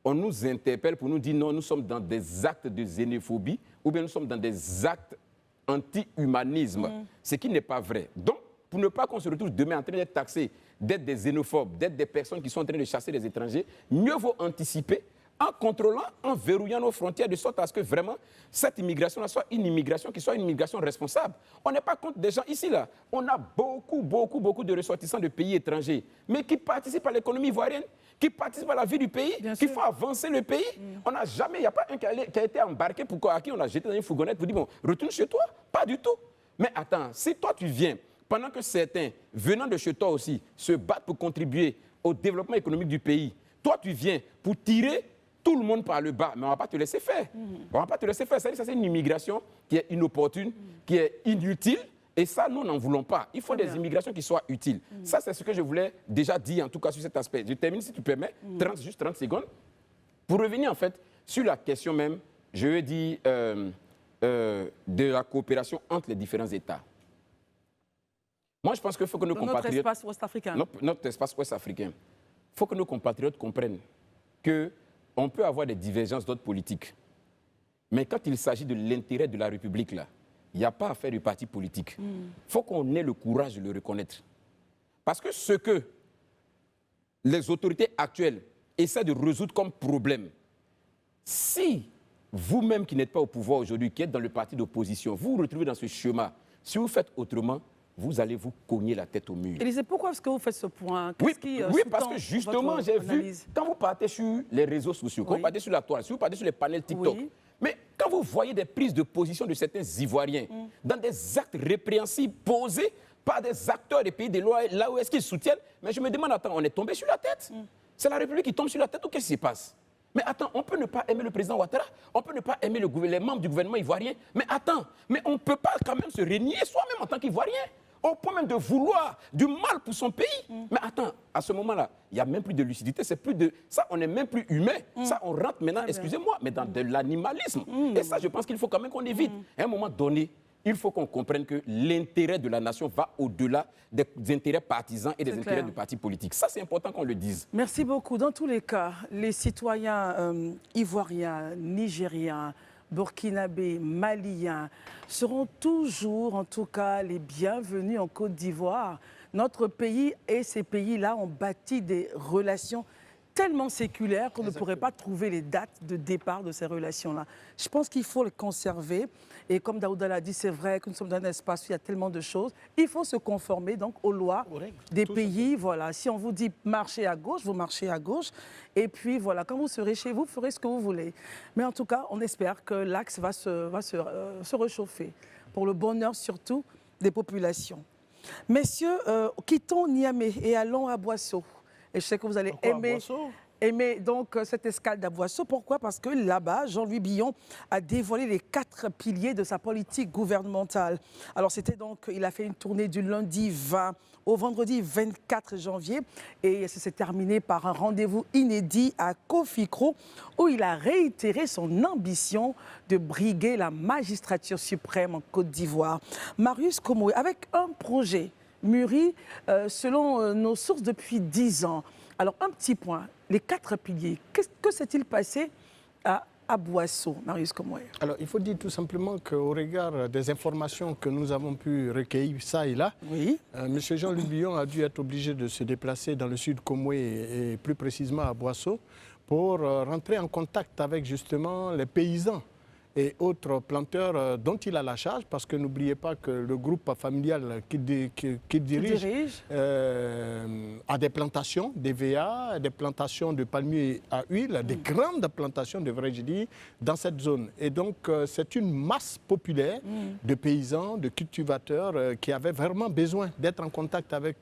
on nous interpelle pour nous dire non, nous sommes dans des actes de xénophobie ou bien nous sommes dans des actes anti-humanisme, ce qui n'est pas vrai. Donc, pour ne pas qu'on se retrouve demain en train d'être taxés, d'être des xénophobes, d'être des personnes qui sont en train de chasser les étrangers, mieux vaut anticiper en contrôlant, en verrouillant nos frontières, de sorte à ce que vraiment cette immigration-là soit une immigration qui soit une immigration responsable. On n'est pas contre des gens ici, là. On a beaucoup de ressortissants de pays étrangers, mais qui participent à l'économie ivoirienne, qui participent à la vie du pays, qui font avancer le pays. On n'a jamais, il n'y a pas un qui a été embarqué à qui on a jeté dans une fourgonnette pour dire, bon, retourne chez toi. Pas du tout. Mais attends, si toi tu viens, pendant que certains, venant de chez toi aussi, se battent pour contribuer au développement économique du pays, toi tu viens pour tirer tout le monde par le bas, mais on ne va pas te laisser faire. On ne va pas te laisser faire. Ça, c'est une immigration qui est inopportune, qui est inutile. Et ça, nous n'en voulons pas. Il faut des immigrations qui soient utiles. Ça, c'est ce que je voulais déjà dire, en tout cas, sur cet aspect. Je termine, si tu permets, juste 30 secondes. Pour revenir, en fait, sur la question même, je veux dire, de la coopération entre les différents États. Moi, je pense qu'il faut que nos compatriotes... Notre espace ouest-africain. Notre espace ouest-africain. Il faut que nos compatriotes comprennent qu'on peut avoir des divergences d'autres politiques. Mais quand il s'agit de l'intérêt de la République, là, il n'y a pas à faire de parti politique. Il faut qu'on ait le courage de le reconnaître. Parce que ce que les autorités actuelles essaient de résoudre comme problème, si vous-même qui n'êtes pas au pouvoir aujourd'hui, qui êtes dans le parti d'opposition, vous vous retrouvez dans ce chemin, si vous faites autrement, vous allez vous cogner la tête au mur. Élisée, pourquoi est-ce que vous faites ce point? Oui, parce que justement, j'ai vu, quand vous partez sur les réseaux sociaux, quand vous partez sur la toile, si vous partez sur les panels TikTok, mais quand vous voyez des prises de position de certains Ivoiriens dans des actes répréhensibles posés par des acteurs des pays de l'AOS qu'ils soutiennent, mais je me demande, attends, on est tombé sur la tête? C'est la République qui tombe sur la tête ou qu'est-ce qui se passe? Mais attends, on peut ne pas aimer le président Ouattara, on peut ne pas aimer les membres du gouvernement ivoirien, mais attends, mais on ne peut pas quand même se renier soi-même en tant qu'Ivoirien, au point même de vouloir du mal pour son pays. Mais attends, à ce moment-là, il n'y a même plus de lucidité, c'est plus de... Ça, on n'est même plus humain. Ça, on rentre maintenant, excusez-moi, mais dans de l'animalisme. Et ça, je pense qu'il faut quand même qu'on évite. À un moment donné, il faut qu'on comprenne que l'intérêt de la nation va au-delà des intérêts partisans et des intérêts du parti politique. Ça, c'est important qu'on le dise. Merci beaucoup. Dans tous les cas, les citoyens ivoiriens, nigériens, burkinabés, maliens seront toujours, en tout cas, les bienvenus en Côte d'Ivoire. Notre pays et ces pays-là ont bâti des relations tellement séculaires qu'on ne pourrait pas trouver les dates de départ de ces relations-là. Je pense qu'il faut les conserver. Et comme Daouda l'a dit, c'est vrai que nous sommes dans un espace où il y a tellement de choses. Il faut se conformer donc aux lois des pays. Voilà. Si on vous dit marchez à gauche, vous marchez à gauche. Et puis voilà, quand vous serez chez vous, vous ferez ce que vous voulez. Mais en tout cas, on espère que l'axe va se réchauffer. Pour le bonheur surtout des populations. Messieurs, quittons Niamey et allons à Boissot. Et je sais que vous allez aimer donc cette escale à Boissot. Pourquoi? Parce que là-bas, Jean-Louis Billon a dévoilé les 4 piliers de sa politique gouvernementale. Alors c'était donc, il a fait une tournée du lundi 20 au vendredi 24 janvier et ça s'est terminé par un rendez-vous inédit à Kofikro où il a réitéré son ambition de briguer la magistrature suprême en Côte d'Ivoire. Marius Komoué, avec un projet mûri selon nos sources depuis 10 ans. Alors, un petit point, les 4 piliers, que s'est-il passé à Boissot, Marius Komoué? Alors, il faut dire tout simplement qu'au regard des informations que nous avons pu recueillir ça et là, M. Jean-Louis Billon a dû être obligé de se déplacer dans le sud Komoué et plus précisément à Boissot pour rentrer en contact avec justement les paysans et autres planteurs dont il a la charge, parce que n'oubliez pas que le groupe familial qu'il dirige a des plantations, des VA, des plantations de palmiers à huile, des grandes plantations, devrais-je dire, dans cette zone. Et donc, c'est une masse populaire de paysans, de cultivateurs qui avaient vraiment besoin d'être en contact avec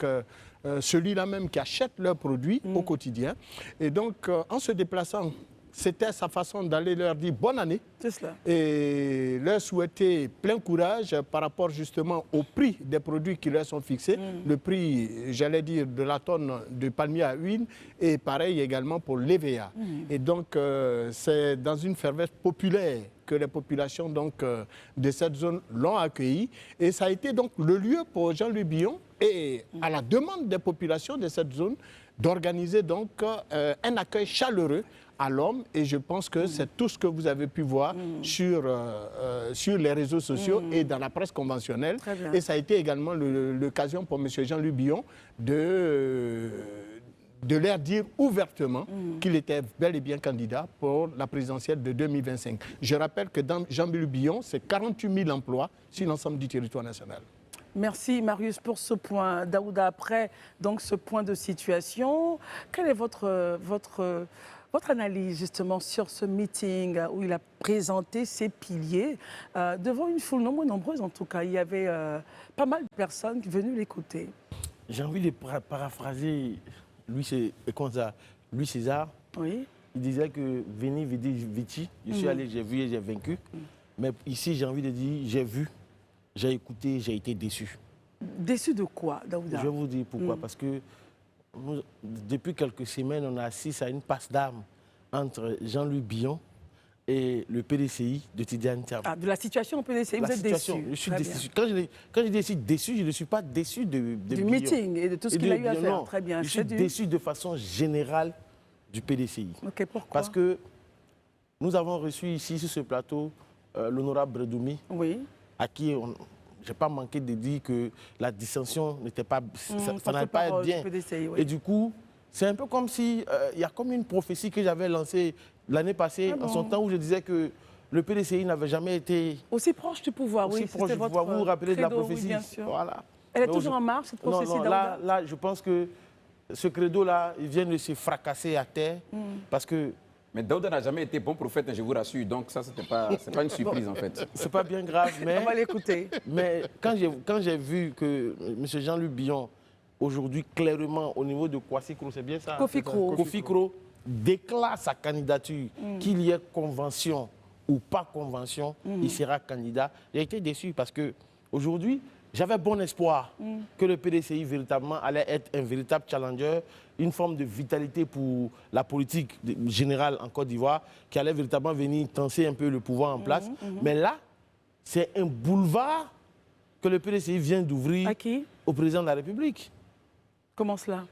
celui-là même qui achète leurs produits au quotidien. Et donc, en se déplaçant, c'était sa façon d'aller leur dire bonne année et leur souhaiter plein courage par rapport justement au prix des produits qui leur sont fixés, le prix, j'allais dire, de la tonne de palmier à huile et pareil également pour l'EVA. Et donc, c'est dans une ferveur populaire que les populations donc, de cette zone l'ont accueilli. Et ça a été donc le lieu pour Jean-Louis Billon et à la demande des populations de cette zone d'organiser donc un accueil chaleureux à l'homme, et je pense que c'est tout ce que vous avez pu voir sur les réseaux sociaux et dans la presse conventionnelle. Et ça a été également l'occasion pour M. Jean-Louis Billon de leur dire ouvertement qu'il était bel et bien candidat pour la présidentielle de 2025. Je rappelle que dans Jean-Louis Billon, c'est 48 000 emplois sur l'ensemble du territoire national. Merci Marius pour ce point. Daouda, après donc, ce point de situation, quelle est votre analyse justement sur ce meeting où il a présenté ses piliers devant une foule non moins nombreuse en tout cas? Il y avait pas mal de personnes qui venaient l'écouter. J'ai envie de paraphraser Louis César. Oui. Il disait que Veni Vidi Vici, je suis allé, j'ai vu et j'ai vaincu. Mais ici, j'ai envie de dire, j'ai vu, j'ai écouté, j'ai été déçu. Déçu de quoi, Daouda? Je vais vous dire pourquoi. Parce que depuis quelques semaines, on a assisté à une passe d'armes entre Jean-Louis Billon et le PDCI de Tidiane Thiam. Ah, de la situation au PDCI, vous êtes déçu? Je suis déçu. Quand je dis déçu, je ne suis pas déçu de du Billon. Meeting et de tout ce qu'il a eu à faire. Non, très bien. Je suis déçu de façon générale du PDCI. Ok, pourquoi? Parce que nous avons reçu ici, sur ce plateau, l'honorable Bredoumi, à qui je n'ai pas manqué de dire que la dissension n'était pas, ça n'allait pas être bien. PDCI, Et du coup, c'est un peu comme si, il y a comme une prophétie que j'avais lancée l'année passée, en son temps, où je disais que le PDCI n'avait jamais été aussi proche du pouvoir. Aussi proche du pouvoir. Vous vous rappelez de la prophétie? Oui, bien sûr. Voilà. Elle est toujours en marche, cette prophétie? Non, là, je pense que ce credo-là, il vient de se fracasser à terre, parce que... Mais Daouda n'a jamais été bon prophète, je vous rassure, donc ça, c'est pas une surprise en fait. C'est pas bien grave, mais... On va l'écouter. Mais quand j'ai vu que M. Jean-Louis Billon, aujourd'hui, clairement, au niveau de Kofikro, c'est bien ça? Kofikro. Kofikro déclare sa candidature, qu'il y ait convention ou pas convention, il sera candidat. J'ai été déçu parce que aujourd'hui, j'avais bon espoir que le PDCI véritablement allait être un véritable challenger, une forme de vitalité pour la politique générale en Côte d'Ivoire, qui allait véritablement venir tenser un peu le pouvoir en place. Mais là, c'est un boulevard que le PDCI vient d'ouvrir au président de la République. Comment cela?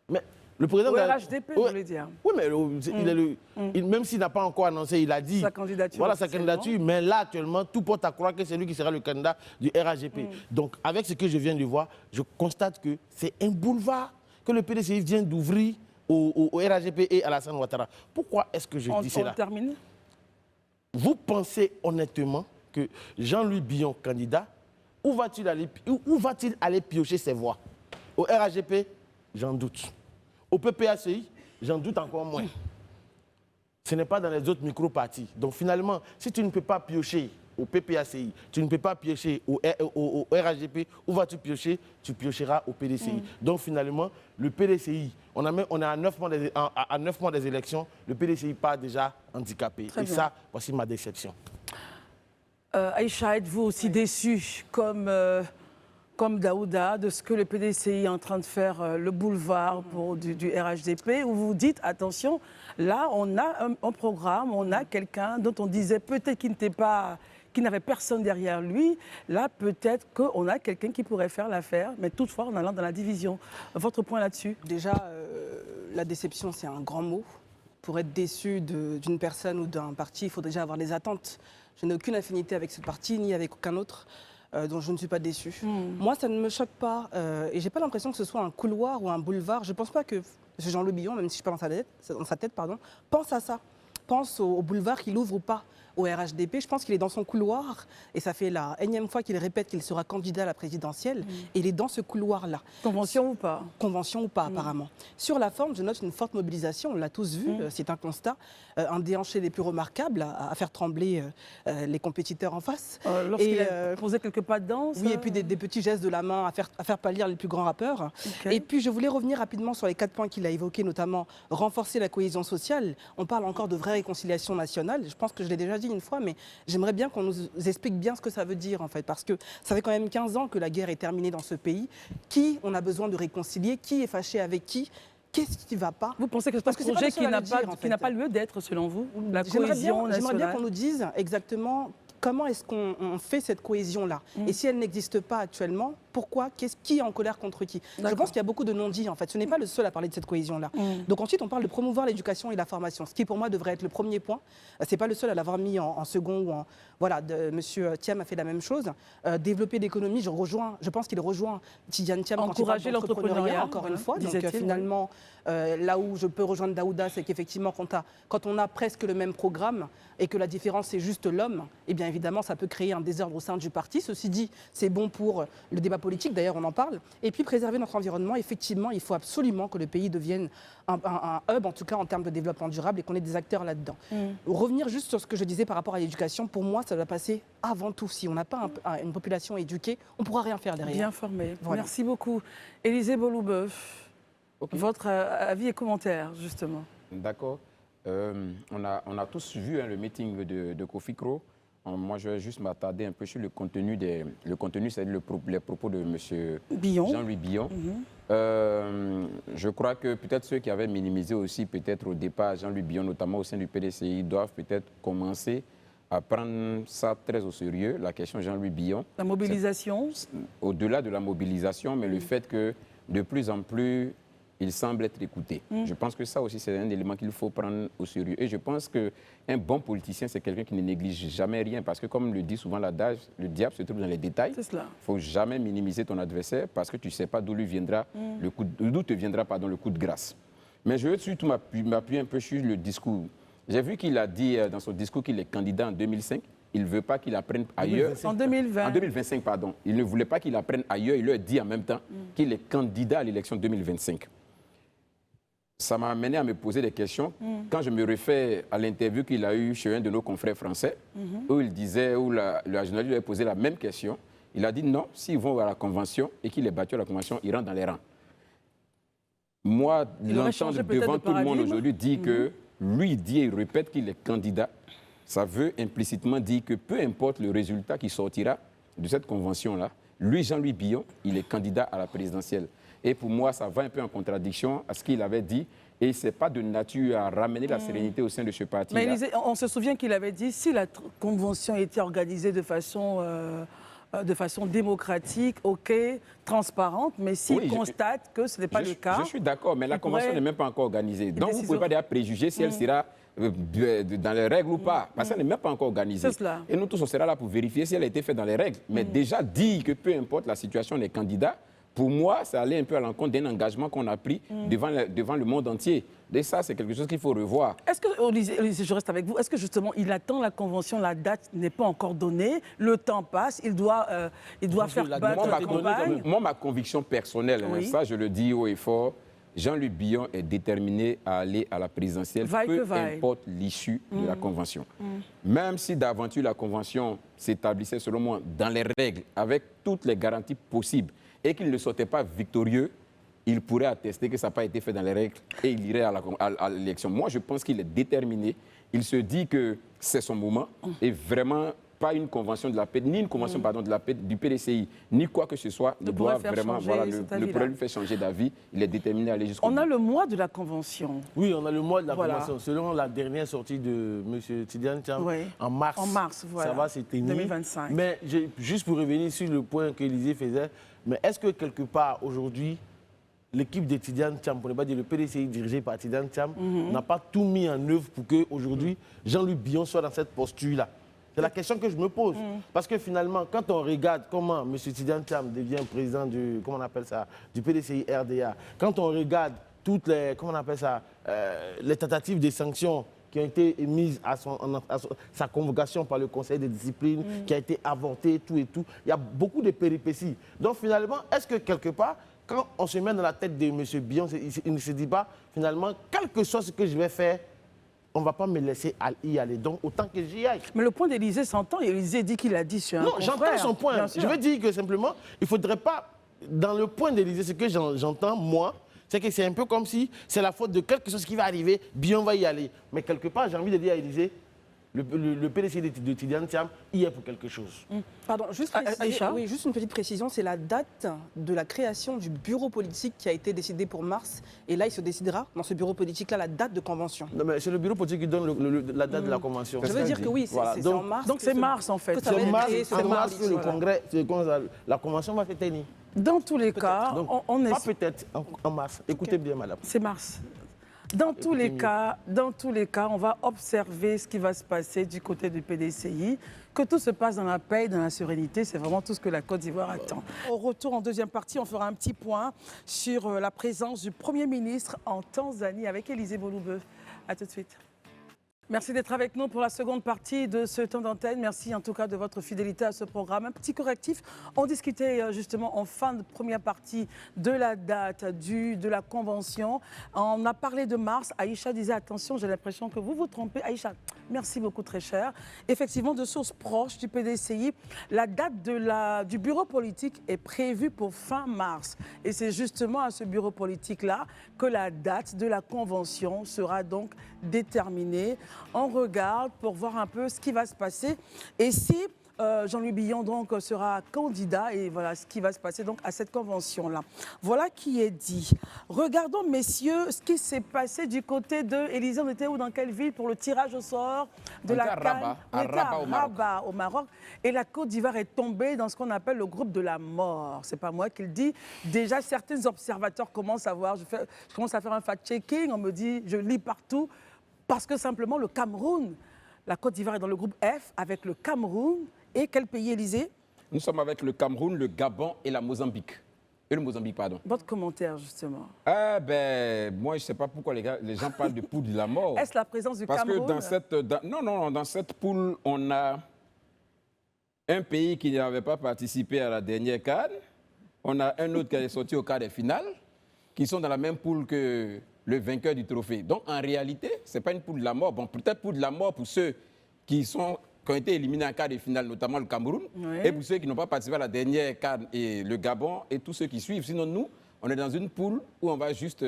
Mais le président au RHDP, vous voulez dire? Oui, mais même s'il n'a pas encore annoncé, il a dit sa candidature. Voilà sa candidature, mais là, actuellement, tout porte à croire que c'est lui qui sera le candidat du RHDP. Donc, avec ce que je viens de voir, je constate que c'est un boulevard que le PDCI vient d'ouvrir au RHDP et à Alassane Ouattara. Pourquoi est-ce que je dis cela? On termine. Vous pensez honnêtement que Jean-Louis Billon, candidat, où va-t-il aller piocher ses voix? Au RHDP, j'en doute. Au PPACI, j'en doute encore moins. Ce n'est pas dans les autres micro-partis. Donc finalement, si tu ne peux pas piocher au PPACI, tu ne peux pas piocher au RHDP, où vas-tu piocher? Tu piocheras au PDCI. Donc finalement, le PDCI, on est à 9 mois des élections, le PDCI part déjà handicapé. Et ça, voici ma déception. Aïcha, êtes-vous aussi déçu comme Daouda de ce que le PDCI est en train de faire le boulevard du RHDP, où vous dites, attention, là on a un programme, on a quelqu'un dont on disait peut-être qu'il n'avait personne derrière lui, là peut-être qu'on a quelqu'un qui pourrait faire l'affaire, mais toutefois en allant dans la division. Votre point là-dessus? Déjà, la déception c'est un grand mot. Pour être déçu d'une personne ou d'un parti, il faut déjà avoir des attentes. Je n'ai aucune affinité avec ce parti, ni avec aucun autre. Donc je ne suis pas déçue. Moi, ça ne me choque pas. Et je n'ai pas l'impression que ce soit un couloir ou un boulevard. Je ne pense pas que Jean-Louis Billon, même si je ne suis pas dans sa tête, pense à ça. Pense au boulevard qu'il ouvre ou pas au RHDP. Je pense qu'il est dans son couloir. Et ça fait la énième fois qu'il répète qu'il sera candidat à la présidentielle. Et il est dans ce couloir-là. Convention ou pas? Convention ou pas, apparemment. Sur la forme, je note une forte mobilisation. On l'a tous vu. C'est un constat. Un des enchères les plus remarquables à faire trembler les compétiteurs en face. Lorsqu'il a posé quelques pas de danse. Oui, et puis des petits gestes de la main à faire pâlir les plus grands rappeurs. Et puis, je voulais revenir rapidement sur les 4 points qu'il a évoqués, notamment renforcer la cohésion sociale. On parle encore de vraie réconciliation nationale. Je pense que je l'ai déjà dit une fois, mais j'aimerais bien qu'on nous explique bien ce que ça veut dire, en fait, parce que ça fait quand même 15 ans que la guerre est terminée dans ce pays. Qui on a besoin de réconcilier? Qui est fâché avec qui? Qu'est-ce qui ne va pas? Vous pensez que c'est un projet qui n'a pas lieu d'être, selon vous? La cohésion nationale. J'aimerais bien qu'on nous dise exactement comment est-ce qu'on fait cette cohésion-là. Et si elle n'existe pas actuellement, pourquoi? Qui est en colère contre qui? Je pense qu'il y a beaucoup de non-dits, en fait. Ce n'est pas le seul à parler de cette cohésion-là. Donc ensuite, on parle de promouvoir l'éducation et la formation, ce qui pour moi devrait être le premier point. Ce n'est pas le seul à l'avoir mis en second. Ou voilà, Monsieur Thiam a fait la même chose. Développer l'économie, je pense qu'il rejoint Tidiane Thiam. Encourager l'entrepreneuriat, encore une fois. Donc finalement, là où je peux rejoindre Daouda, c'est qu'effectivement, quand on a presque le même programme et que la différence c'est juste l'homme, eh bien évidemment, ça peut créer un désordre au sein du parti. Ceci dit, c'est bon pour le débat politique, d'ailleurs on en parle. Et puis préserver notre environnement, effectivement, il faut absolument que le pays devienne un hub, en tout cas en termes de développement durable, et qu'on ait des acteurs là-dedans. Revenir juste sur ce que je disais par rapport à l'éducation, pour moi, ça doit passer avant tout. Si on n'a pas une population éduquée, on ne pourra rien faire derrière. Bien formée. Voilà. Merci beaucoup. Élisée Boloubeuf, votre avis et commentaire, justement. D'accord. On a tous vu le meeting de Kofi Kro. Moi, je vais juste m'attarder un peu sur le contenu, c'est-à-dire les propos de M. Jean-Louis Billon. Je crois que peut-être ceux qui avaient minimisé aussi peut-être au départ Jean-Louis Billon, notamment au sein du PDCI, doivent peut-être commencer à prendre ça très au sérieux, la question Jean-Louis Billon. La mobilisation? Au-delà de la mobilisation, mais le fait que de plus en plus, il semble être écouté. Je pense que ça aussi, c'est un élément qu'il faut prendre au sérieux. Et je pense qu'un bon politicien, c'est quelqu'un qui ne néglige jamais rien. Parce que, comme le dit souvent l'adage, le diable se trouve dans les détails. C'est cela. Il ne faut jamais minimiser ton adversaire parce que tu ne sais pas d'où te viendra le coup de grâce. Mais je veux surtout m'appuyer un peu sur le discours. J'ai vu qu'il a dit dans son discours qu'il est candidat en 2005. Il ne veut pas qu'il apprenne ailleurs. En 2020. En 2025, pardon. Il ne voulait pas qu'il apprenne ailleurs. Il leur dit en même temps qu'il est candidat à l'élection 2025. Ça m'a amené à me poser des questions. Quand je me réfère à l'interview qu'il a eue chez un de nos confrères français, où il disait, où la journaliste lui avait posé la même question, il a dit non, s'ils vont à la convention et qu'il est battu à la convention, il rentre dans les rangs. moi, l'entendre devant tout le monde aujourd'hui dire que lui dit et répète qu'il est candidat, ça veut implicitement dire que peu importe le résultat qui sortira de cette convention-là, lui, Jean-Louis Billon, il est candidat à la présidentielle. Et pour moi, ça va un peu en contradiction à ce qu'il avait dit. Et ce n'est pas de nature à ramener la sérénité au sein de ce parti-là. Mais on se souvient qu'il avait dit, si la convention était organisée de façon démocratique, OK, transparente, mais s'il constate que ce n'est pas le cas... Je suis d'accord, mais la convention n'est même pas encore organisée. Donc vous ne pouvez pas déjà préjuger si elle sera dans les règles ou pas, parce qu'elle n'est même pas encore organisée. Et nous tous, on sera là pour vérifier si elle a été faite dans les règles. Mais déjà dire que peu importe la situation des candidats, pour moi, ça allait un peu à l'encontre d'un engagement qu'on a pris devant le monde entier. Et ça, c'est quelque chose qu'il faut revoir. Est-ce que, Olysée, je reste avec vous, est-ce que justement, il attend la convention, la date n'est pas encore donnée, le temps passe, il doit faire battre la campagne? Moi, ma conviction personnelle, ça je le dis haut et fort, Jean-Louis Billon est déterminé à aller à la présidentielle, peu importe l'issue de la convention. Même si d'aventure la convention s'établissait, selon moi, dans les règles, avec toutes les garanties possibles, et qu'il ne sortait pas victorieux, il pourrait attester que ça n'a pas été fait dans les règles et il irait à l'élection. Moi, je pense qu'il est déterminé. Il se dit que c'est son moment et vraiment pas une convention de la paix, ni une convention de la paix du PDCI, ni quoi que ce soit, ne doit vraiment, ne pourrait lui faire changer d'avis. Il est déterminé à aller jusqu'au bout. On a le mois de la convention. Oui, on a le mois de la convention. Selon la dernière sortie de M. Tidiane Thiam, en mars, ça va s'éteindre. 2025. Mais juste pour revenir sur le point qu'Élysée faisait, mais est-ce que quelque part aujourd'hui, l'équipe de Tidiane Thiam, pour ne pas dire le PDCI dirigé par Tidiane Thiam, n'a pas tout mis en œuvre pour qu'aujourd'hui Jean-Louis Billon soit dans cette posture-là? C'est la question que je me pose. Parce que finalement, quand on regarde comment M. Tidiane Thiam devient président du, comment on appelle ça, du PDCI RDA, quand on regarde toutes les, comment on appelle ça, les tentatives de sanctions qui ont été émises à sa convocation par le Conseil de discipline, qui a été avortée, tout et tout, il y a beaucoup de péripéties. Donc finalement, est-ce que quelque part, quand on se met dans la tête de M. Billon, il ne se dit pas, finalement, quel que soit ce que je vais faire, on ne va pas me laisser y aller. Donc, autant que j'y aille. Mais le point d'Élysée s'entend. Élysée dit qu'il a dit sur un confrère. Non, j'entends son point. Je veux dire que simplement, il ne faudrait pas... Dans le point d'Élysée, ce que j'entends, moi, c'est que c'est un peu comme si c'est la faute de quelque chose qui va arriver, Billon va y aller. Mais quelque part, j'ai envie de dire à Élysée, le PDC de Tidiane Thiam y est pour quelque chose. Pardon, juste une petite précision, c'est la date de la création du bureau politique qui a été décidée pour mars. Et là, il se décidera, dans ce bureau politique-là, la date de convention. Non, mais c'est le bureau politique qui donne la date de la convention. Je veux dire que oui, c'est en mars. Donc c'est mars, en fait. C'est en mars que le congrès, la convention va se tenir. Dans tous les cas, on est... Pas peut-être, en mars. Écoutez bien, madame. C'est mars. Dans tous les cas, on va observer ce qui va se passer du côté du PDCI, que tout se passe dans la paix et dans la sérénité. C'est vraiment tout ce que la Côte d'Ivoire attend. Au retour, en deuxième partie, on fera un petit point sur la présence du Premier ministre en Tanzanie avec Élisée Bouloubeuf. À tout de suite. Merci d'être avec nous pour la seconde partie de ce temps d'antenne. Merci en tout cas de votre fidélité à ce programme. Un petit correctif, on discutait justement en fin de première partie de la date de la convention. On a parlé de mars. Aïcha disait attention, j'ai l'impression que vous vous trompez. Aïcha, merci beaucoup très cher. Effectivement, de sources proches du PDCI, la date du bureau politique est prévue pour fin mars. Et c'est justement à ce bureau politique-là que la date de la convention sera donc déterminée. On regarde pour voir un peu ce qui va se passer et si Jean-Louis Billon donc sera candidat et voilà ce qui va se passer donc à cette convention-là. Voilà qui est dit. Regardons messieurs ce qui s'est passé du côté de Élysée. On était où, dans quelle ville pour le tirage au sort de la CAN? On était à Rabat au Maroc. Et la Côte d'Ivoire est tombée dans ce qu'on appelle le groupe de la mort. C'est pas moi qui le dis. Déjà certains observateurs commencent à voir. Je commence à faire un fact-checking. On me dit, je lis partout. Parce que simplement, le Cameroun, la Côte d'Ivoire est dans le groupe F avec le Cameroun et quel pays, Élysée? Nous sommes avec le Cameroun, le Gabon et la Mozambique. Et le Mozambique, pardon. Votre commentaire, justement. Ah ben, moi, je ne sais pas pourquoi les gens parlent de poule de la mort. Est-ce la présence du Cameroun? Parce que dans cette poule, on a un pays qui n'avait pas participé à la dernière CAN. On a un autre qui est sorti au quart des finales, qui sont dans la même poule que le vainqueur du trophée. Donc, en réalité, ce n'est pas une poule de la mort. Bon, peut-être poule de la mort pour ceux qui ont été éliminés en quart de finale, notamment le Cameroun, et pour ceux qui n'ont pas participé à la dernière CAN, et le Gabon, et tous ceux qui suivent. Sinon, nous, on est dans une poule où on va juste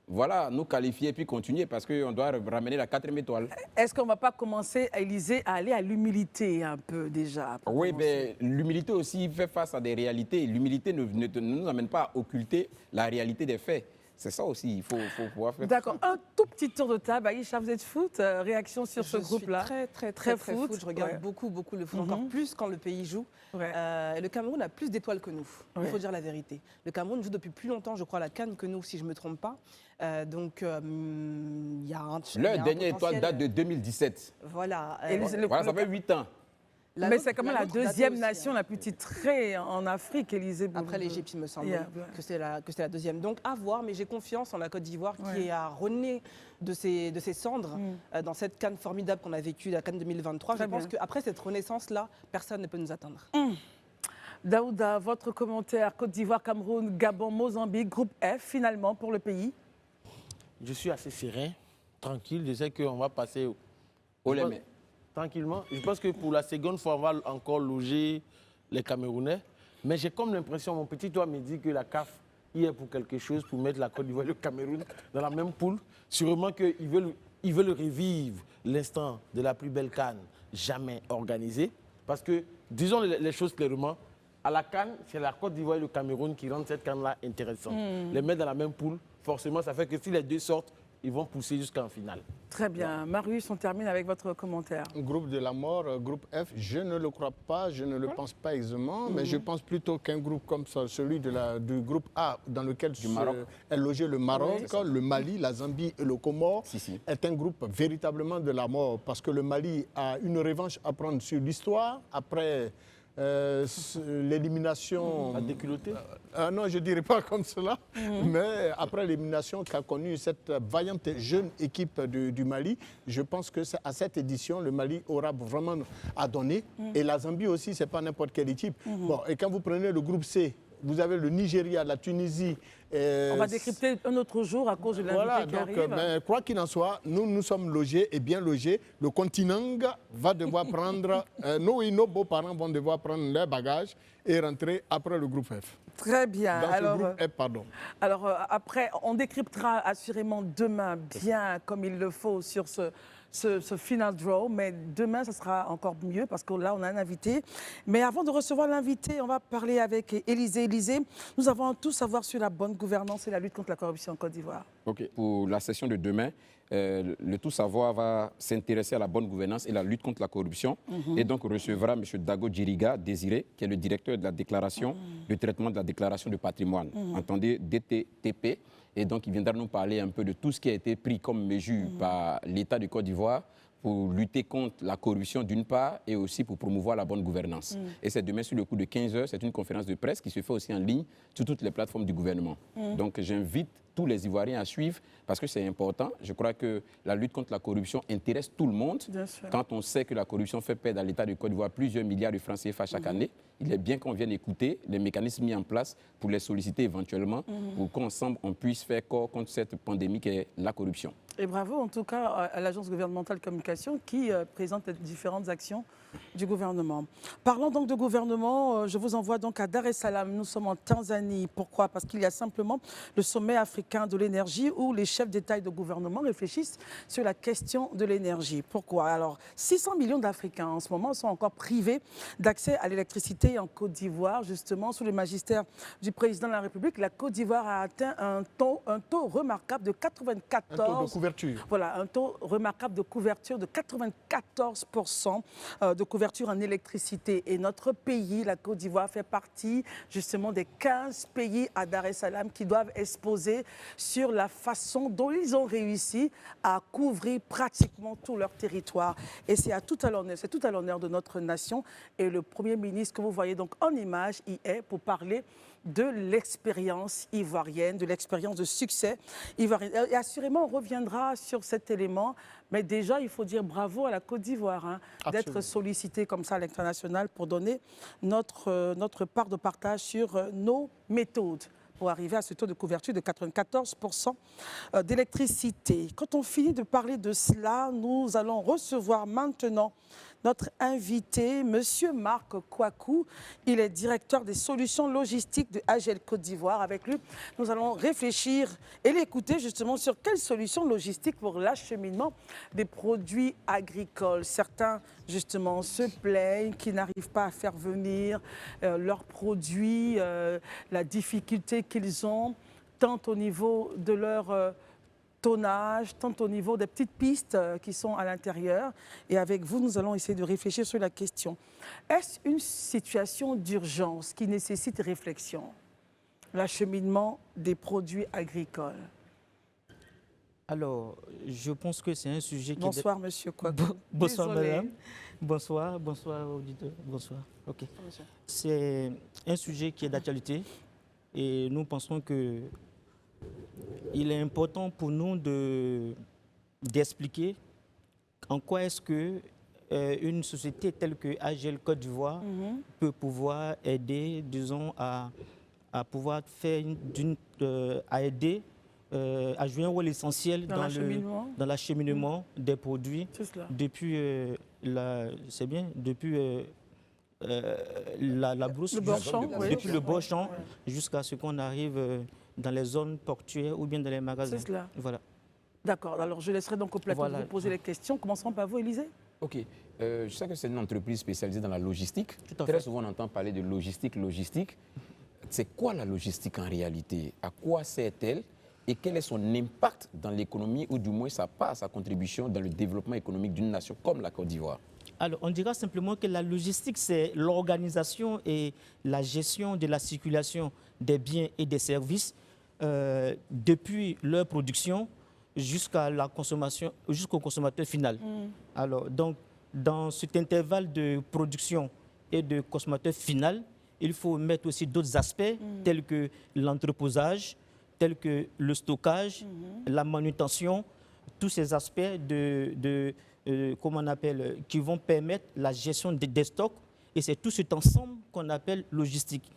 voilà, nous qualifier et puis continuer parce qu'on doit ramener la 4e étoile. Est-ce qu'on ne va pas commencer, Élysée, à aller à l'humilité un peu déjà? Oui, mais l'humilité aussi fait face à des réalités. L'humilité ne nous amène pas à occulter la réalité des faits. C'est ça aussi, il faut pouvoir faire. D'accord, un tout petit tour de table. Aïcha, vous êtes foot, réaction sur ce groupe-là? Je suis très foot. Je regarde beaucoup le foot, encore plus quand le pays joue. Et le Cameroun a plus d'étoiles que nous, il faut dire la vérité. Le Cameroun joue depuis plus longtemps, je crois, la CAN que nous, si je ne me trompe pas. Donc, il y a un leur dernière étoile date de 2017. Voilà. Voilà, ça fait 8 ans. Mais c'est quand même la deuxième nation la plus titrée en Afrique, Élysée. Après l'Égypte, il me semble que c'est la deuxième. Donc, à voir, mais j'ai confiance en la Côte d'Ivoire qui a rené de ses cendres dans cette CAN formidable qu'on a vécue, la CAN 2023. Je pense qu'après cette renaissance-là, personne ne peut nous atteindre. Daouda, votre commentaire, Côte d'Ivoire, Cameroun, Gabon, Mozambique, groupe F, finalement, pour le pays? Je suis assez serein, tranquille. Je sais qu'on va passer au Lémé. Tranquillement. Je pense que pour la seconde fois, on va encore loger les Camerounais. Mais j'ai comme l'impression, mon petit doigt me dit que la CAF y est pour quelque chose, pour mettre la Côte d'Ivoire et le Cameroun dans la même poule. Sûrement qu'ils veulent revivre l'instant de la plus belle CAN jamais organisée. Parce que, disons les choses clairement, à la CAN, c'est la Côte d'Ivoire et le Cameroun qui rendent cette CAN-là intéressante. Les mettre dans la même poule, forcément, ça fait que si les deux sortent, ils vont pousser jusqu'en finale. Très bien. Marius, on termine avec votre commentaire. Groupe de la mort, groupe F, je ne le crois pas, je ne le pense pas aisément, mais je pense plutôt qu'un groupe comme ça, celui du groupe A, dans lequel est logé le Maroc, le Mali, la Zambie et le Comore, est un groupe véritablement de la mort, parce que le Mali a une revanche à prendre sur l'histoire, après l'élimination... La déculottée non, je ne dirais pas comme cela, mais après l'élimination qu'a connue cette vaillante jeune équipe du Mali, je pense que à cette édition, le Mali aura vraiment à donner. Et la Zambie aussi, ce n'est pas n'importe quelle équipe. Bon, et quand vous prenez le groupe C, vous avez le Nigeria, la Tunisie. On va décrypter un autre jour à cause de l'invité qui arrive. Ben, quoi qu'il en soit, nous sommes logés et bien logés. Le continent va devoir prendre, nous et nos beaux-parents vont devoir prendre leurs bagages et rentrer après le groupe F. Très bien. Dans ce groupe F, pardon. Alors, après, on décryptera assurément demain bien comme il le faut sur ce final draw, mais demain, ça sera encore mieux parce que là, on a un invité. Mais avant de recevoir l'invité, on va parler avec Élysée. Élysée, nous avons tout savoir sur la bonne gouvernance et la lutte contre la corruption en Côte d'Ivoire. OK. Pour la session de demain, le tout savoir va s'intéresser à la bonne gouvernance et la lutte contre la corruption. Et donc, recevra M. Dago Djiriga Désiré, qui est le directeur de la déclaration, le traitement de la déclaration de patrimoine, entendez DTTP. Et donc, il viendra nous parler un peu de tout ce qui a été pris comme mesure par l'État de Côte d'Ivoire pour lutter contre la corruption d'une part et aussi pour promouvoir la bonne gouvernance. Et c'est demain sur le coup de 15h, c'est une conférence de presse qui se fait aussi en ligne sur toutes les plateformes du gouvernement. Donc j'invite tous les Ivoiriens à suivre parce que c'est important. Je crois que la lutte contre la corruption intéresse tout le monde. Quand on sait que la corruption fait perdre à l'État de Côte d'Ivoire plusieurs milliards de francs CFA chaque année, il est bien qu'on vienne écouter les mécanismes mis en place pour les solliciter éventuellement, pour qu'ensemble on puisse faire corps contre cette pandémie qui est la corruption. Et bravo en tout cas à l'Agence gouvernementale de communication qui présente les différentes actions du gouvernement. Parlons donc de gouvernement, je vous envoie donc à Dar es Salaam. Nous sommes en Tanzanie. Pourquoi? Parce qu'il y a simplement le sommet africain de l'énergie où les chefs d'État et de gouvernement réfléchissent sur la question de l'énergie. Pourquoi? Alors, 600 millions d'Africains en ce moment sont encore privés d'accès à l'électricité en Côte d'Ivoire. Justement, sous le magistère du président de la République, la Côte d'Ivoire a atteint un taux remarquable de 94%. Un taux de couverture. Voilà, un taux remarquable de couverture de 94% de couverture en électricité. Et notre pays, la Côte d'Ivoire, fait partie justement des 15 pays à Dar es Salaam qui doivent exposer sur la façon dont ils ont réussi à couvrir pratiquement tout leur territoire. Et c'est tout à l'honneur de notre nation. Et le Premier ministre que vous voyez donc en image y est pour parler de l'expérience ivoirienne, de l'expérience de succès ivoirienne. Et assurément, on reviendra sur cet élément, mais déjà, il faut dire bravo à la Côte d'Ivoire d'être sollicitée comme ça à l'international pour donner notre part de partage sur nos méthodes pour arriver à ce taux de couverture de 94% d'électricité. Quand on finit de parler de cela, nous allons recevoir maintenant notre invité, Monsieur Marc Kouakou. Il est directeur des solutions logistiques de AGEL Côte d'Ivoire. Avec lui, nous allons réfléchir et l'écouter justement sur quelles solutions logistiques pour l'acheminement des produits agricoles. Certains, justement, se plaignent qu'ils n'arrivent pas à faire venir leurs produits, la difficulté qu'ils ont, tant au niveau de leur tonnage, tant au niveau des petites pistes qui sont à l'intérieur. Et avec vous, nous allons essayer de réfléchir sur la question. Est-ce une situation d'urgence qui nécessite réflexion? L'acheminement des produits agricoles. Alors, je pense que c'est un sujet qui... Bonsoir, Monsieur Kouakou. Bonsoir, Désolée. madame. Bonsoir, bonsoir, auditeur. Bonsoir. OK. C'est un sujet qui est d'actualité et nous pensons que il est important pour nous d'expliquer en quoi est-ce que une société telle que AGEL Côte d'Ivoire peut pouvoir aider, disons, à pouvoir faire à aider, à jouer un rôle essentiel dans l'acheminement des produits depuis la brousse, depuis le bord-champ jusqu'à ce qu'on arrive dans les zones portuaires ou bien dans les magasins. C'est cela. Voilà. D'accord. Alors, je laisserai donc au plateau de vous poser les questions. Commençons par vous, Élisée. OK. Je sais que c'est une entreprise spécialisée dans la logistique. Tout à Très fait. souvent, on entend parler de logistique. C'est quoi la logistique en réalité? À quoi sert-elle? Et quel est son impact dans l'économie, ou du moins sa part, sa contribution dans le développement économique d'une nation comme la Côte d'Ivoire? Alors, on dira simplement que la logistique, c'est l'organisation et la gestion de la circulation des biens et des services depuis leur production jusqu'à la consommation, jusqu'au consommateur final. Alors, donc, dans cet intervalle de production et de consommateur final, il faut mettre aussi d'autres aspects tels que l'entreposage, tels que le stockage, la manutention, tous ces aspects comment on appelle, qui vont permettre la gestion des stocks. Et c'est tout cet ensemble qu'on appelle logistique.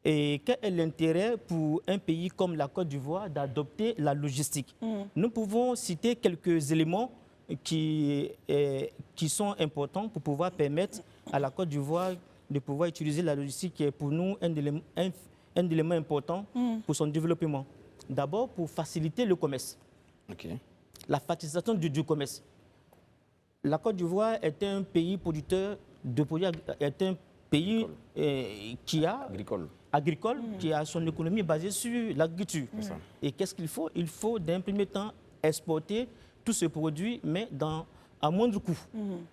Et quel est l'intérêt pour un pays comme la Côte d'Ivoire d'adopter la logistique? Nous pouvons citer quelques éléments qui sont importants pour pouvoir permettre à la Côte d'Ivoire de pouvoir utiliser la logistique, qui est pour nous un élément important pour son développement. D'abord, pour faciliter le commerce. Okay. La facilitation du commerce. La Côte d'Ivoire est un pays producteur de produits, est un pays agricole, qui a son économie basée sur l'agriculture. Et qu'est-ce qu'il faut? Il faut d'un premier temps exporter tous ces produits, mais à moindre coût.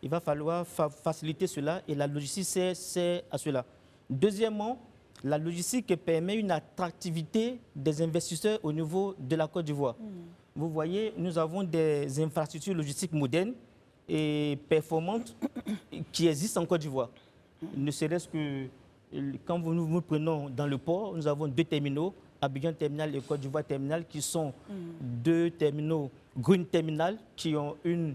Il va falloir faciliter cela, et la logistique sert à cela. Deuxièmement, la logistique permet une attractivité des investisseurs au niveau de la Côte d'Ivoire. Vous voyez, nous avons des infrastructures logistiques modernes et performantes qui existent en Côte d'Ivoire. Ne serait-ce que quand nous prenons dans le port, nous avons 2 terminaux, Abidjan Terminal et Côte d'Ivoire Terminal, qui sont 2 terminaux Green Terminal, qui ont une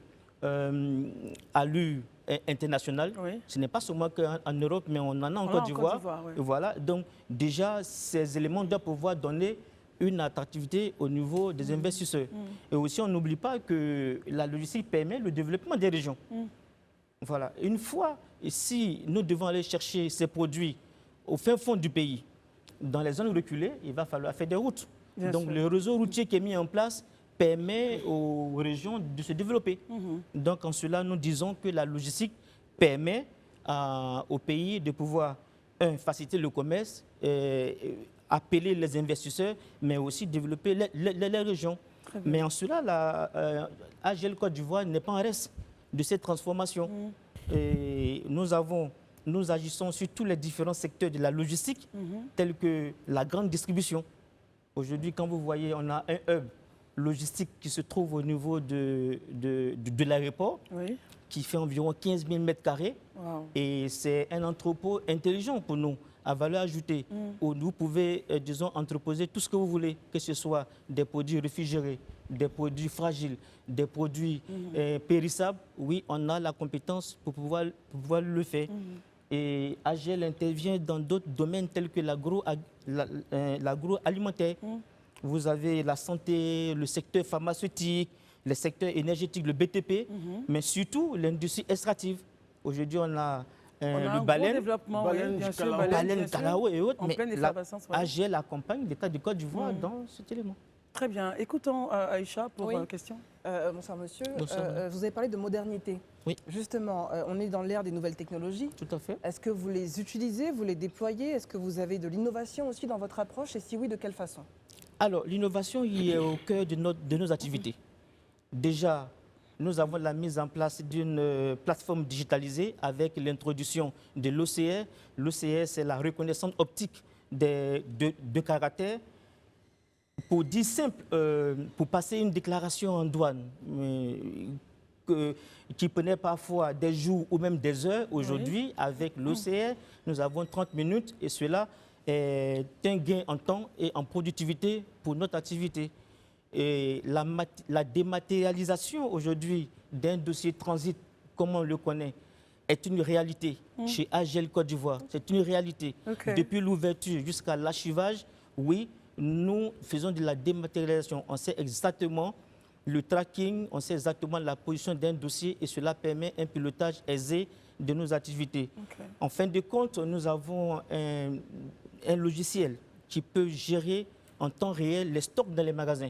allure internationale. Ce n'est pas seulement qu'en Europe, mais on en a en Côte d'Ivoire. Voilà. Donc déjà, ces éléments doivent pouvoir donner une attractivité au niveau des investisseurs. Et aussi, on n'oublie pas que la logistique permet le développement des régions. Voilà. Une fois, si nous devons aller chercher ces produits au fin fond du pays, dans les zones reculées, il va falloir faire des routes. Donc le réseau routier qui est mis en place permet aux régions de se développer. Donc en cela, nous disons que la logistique permet au pays de pouvoir, faciliter le commerce, appeler les investisseurs, mais aussi développer les régions. Mais en cela, AGEL Côte d'Ivoire n'est pas en reste de cette transformation. Et nous agissons sur tous les différents secteurs de la logistique, tels que la grande distribution. Aujourd'hui, quand vous voyez, on a un hub logistique qui se trouve au niveau de l'aéroport, qui fait environ 15 000 m². Et c'est un entrepôt intelligent pour nous, à valeur ajoutée, où vous pouvez, disons, entreposer tout ce que vous voulez, que ce soit des produits réfrigérés, des produits fragiles, des produits périssables. Oui, on a la compétence pour pouvoir le faire. Et AGEL intervient dans d'autres domaines tels que l'agroalimentaire. Vous avez la santé, le secteur pharmaceutique, le secteur énergétique, le BTP, mais surtout l'industrie extractive. Aujourd'hui, on a un le baleine, développement, baleine, bien sûr, baleine, Kalao et autres, mais AGL AGL accompagne l'État du Côte d'Ivoire dans cet élément. Très bien. Écoutons Aïcha pour une question. Bonsoir monsieur. Bonsoir. Vous avez parlé de modernité. Oui. Justement, on est dans l'ère des nouvelles technologies. Tout à fait. Est-ce que vous les utilisez, vous les déployez? Est-ce que vous avez de l'innovation aussi dans votre approche? Et si oui, de quelle façon? Alors, l'innovation est au cœur de nos activités. Déjà, nous avons la mise en place d'une plateforme digitalisée avec l'introduction de l'OCR. L'OCR, c'est la reconnaissance optique de caractères. Pour dire simple, pour passer une déclaration en douane qui prenait parfois des jours ou même des heures, aujourd'hui, avec l'OCR, nous avons 30 minutes et cela est un gain en temps et en productivité pour notre activité. Et la dématérialisation aujourd'hui d'un dossier transit, comme on le connaît, est une réalité chez AGL Côte d'Ivoire. C'est une réalité. Depuis l'ouverture jusqu'à l'archivage, oui, nous faisons de la dématérialisation. On sait exactement le tracking, on sait exactement la position d'un dossier et cela permet un pilotage aisé de nos activités. En fin de compte, nous avons un logiciel qui peut gérer en temps réel les stocks dans les magasins.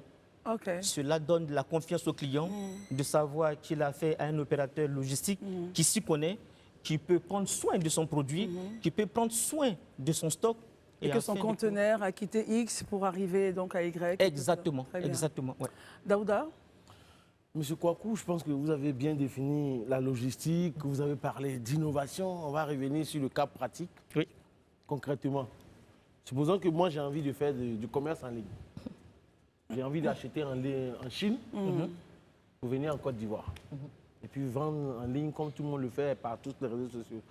Cela donne de la confiance au client de savoir qu'il a affaire à un opérateur logistique qui s'y connaît, qui peut prendre soin de son produit, qui peut prendre soin de son stock. Et que son conteneur a quitté X pour arriver donc à Y. Exactement, exactement. Ouais. Daouda? Monsieur Kouakou, je pense que vous avez bien défini la logistique, vous avez parlé d'innovation. On va revenir sur le cas pratique. Oui. Concrètement, supposons que moi j'ai envie de faire du commerce en ligne. J'ai envie d'acheter en Chine pour venir en Côte d'Ivoire. Et puis vendre en ligne comme tout le monde le fait par tous les réseaux sociaux.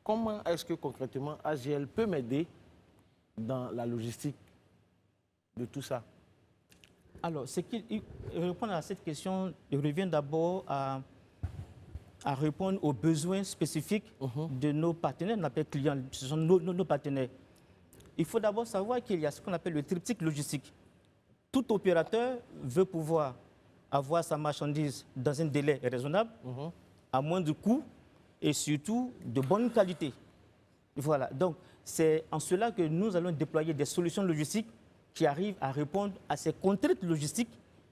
Comment est-ce que concrètement AGL peut m'aider dans la logistique de tout ça? Alors, répondre à cette question, je reviens d'abord à répondre aux besoins spécifiques de nos partenaires. On appelle clients, ce sont nos partenaires. Il faut d'abord savoir qu'il y a ce qu'on appelle le triptyque logistique. Tout opérateur veut pouvoir avoir sa marchandise dans un délai raisonnable, à moindre coût et surtout de bonne qualité. Voilà, donc c'est en cela que nous allons déployer des solutions logistiques qui arrivent à répondre à ces contraintes logistiques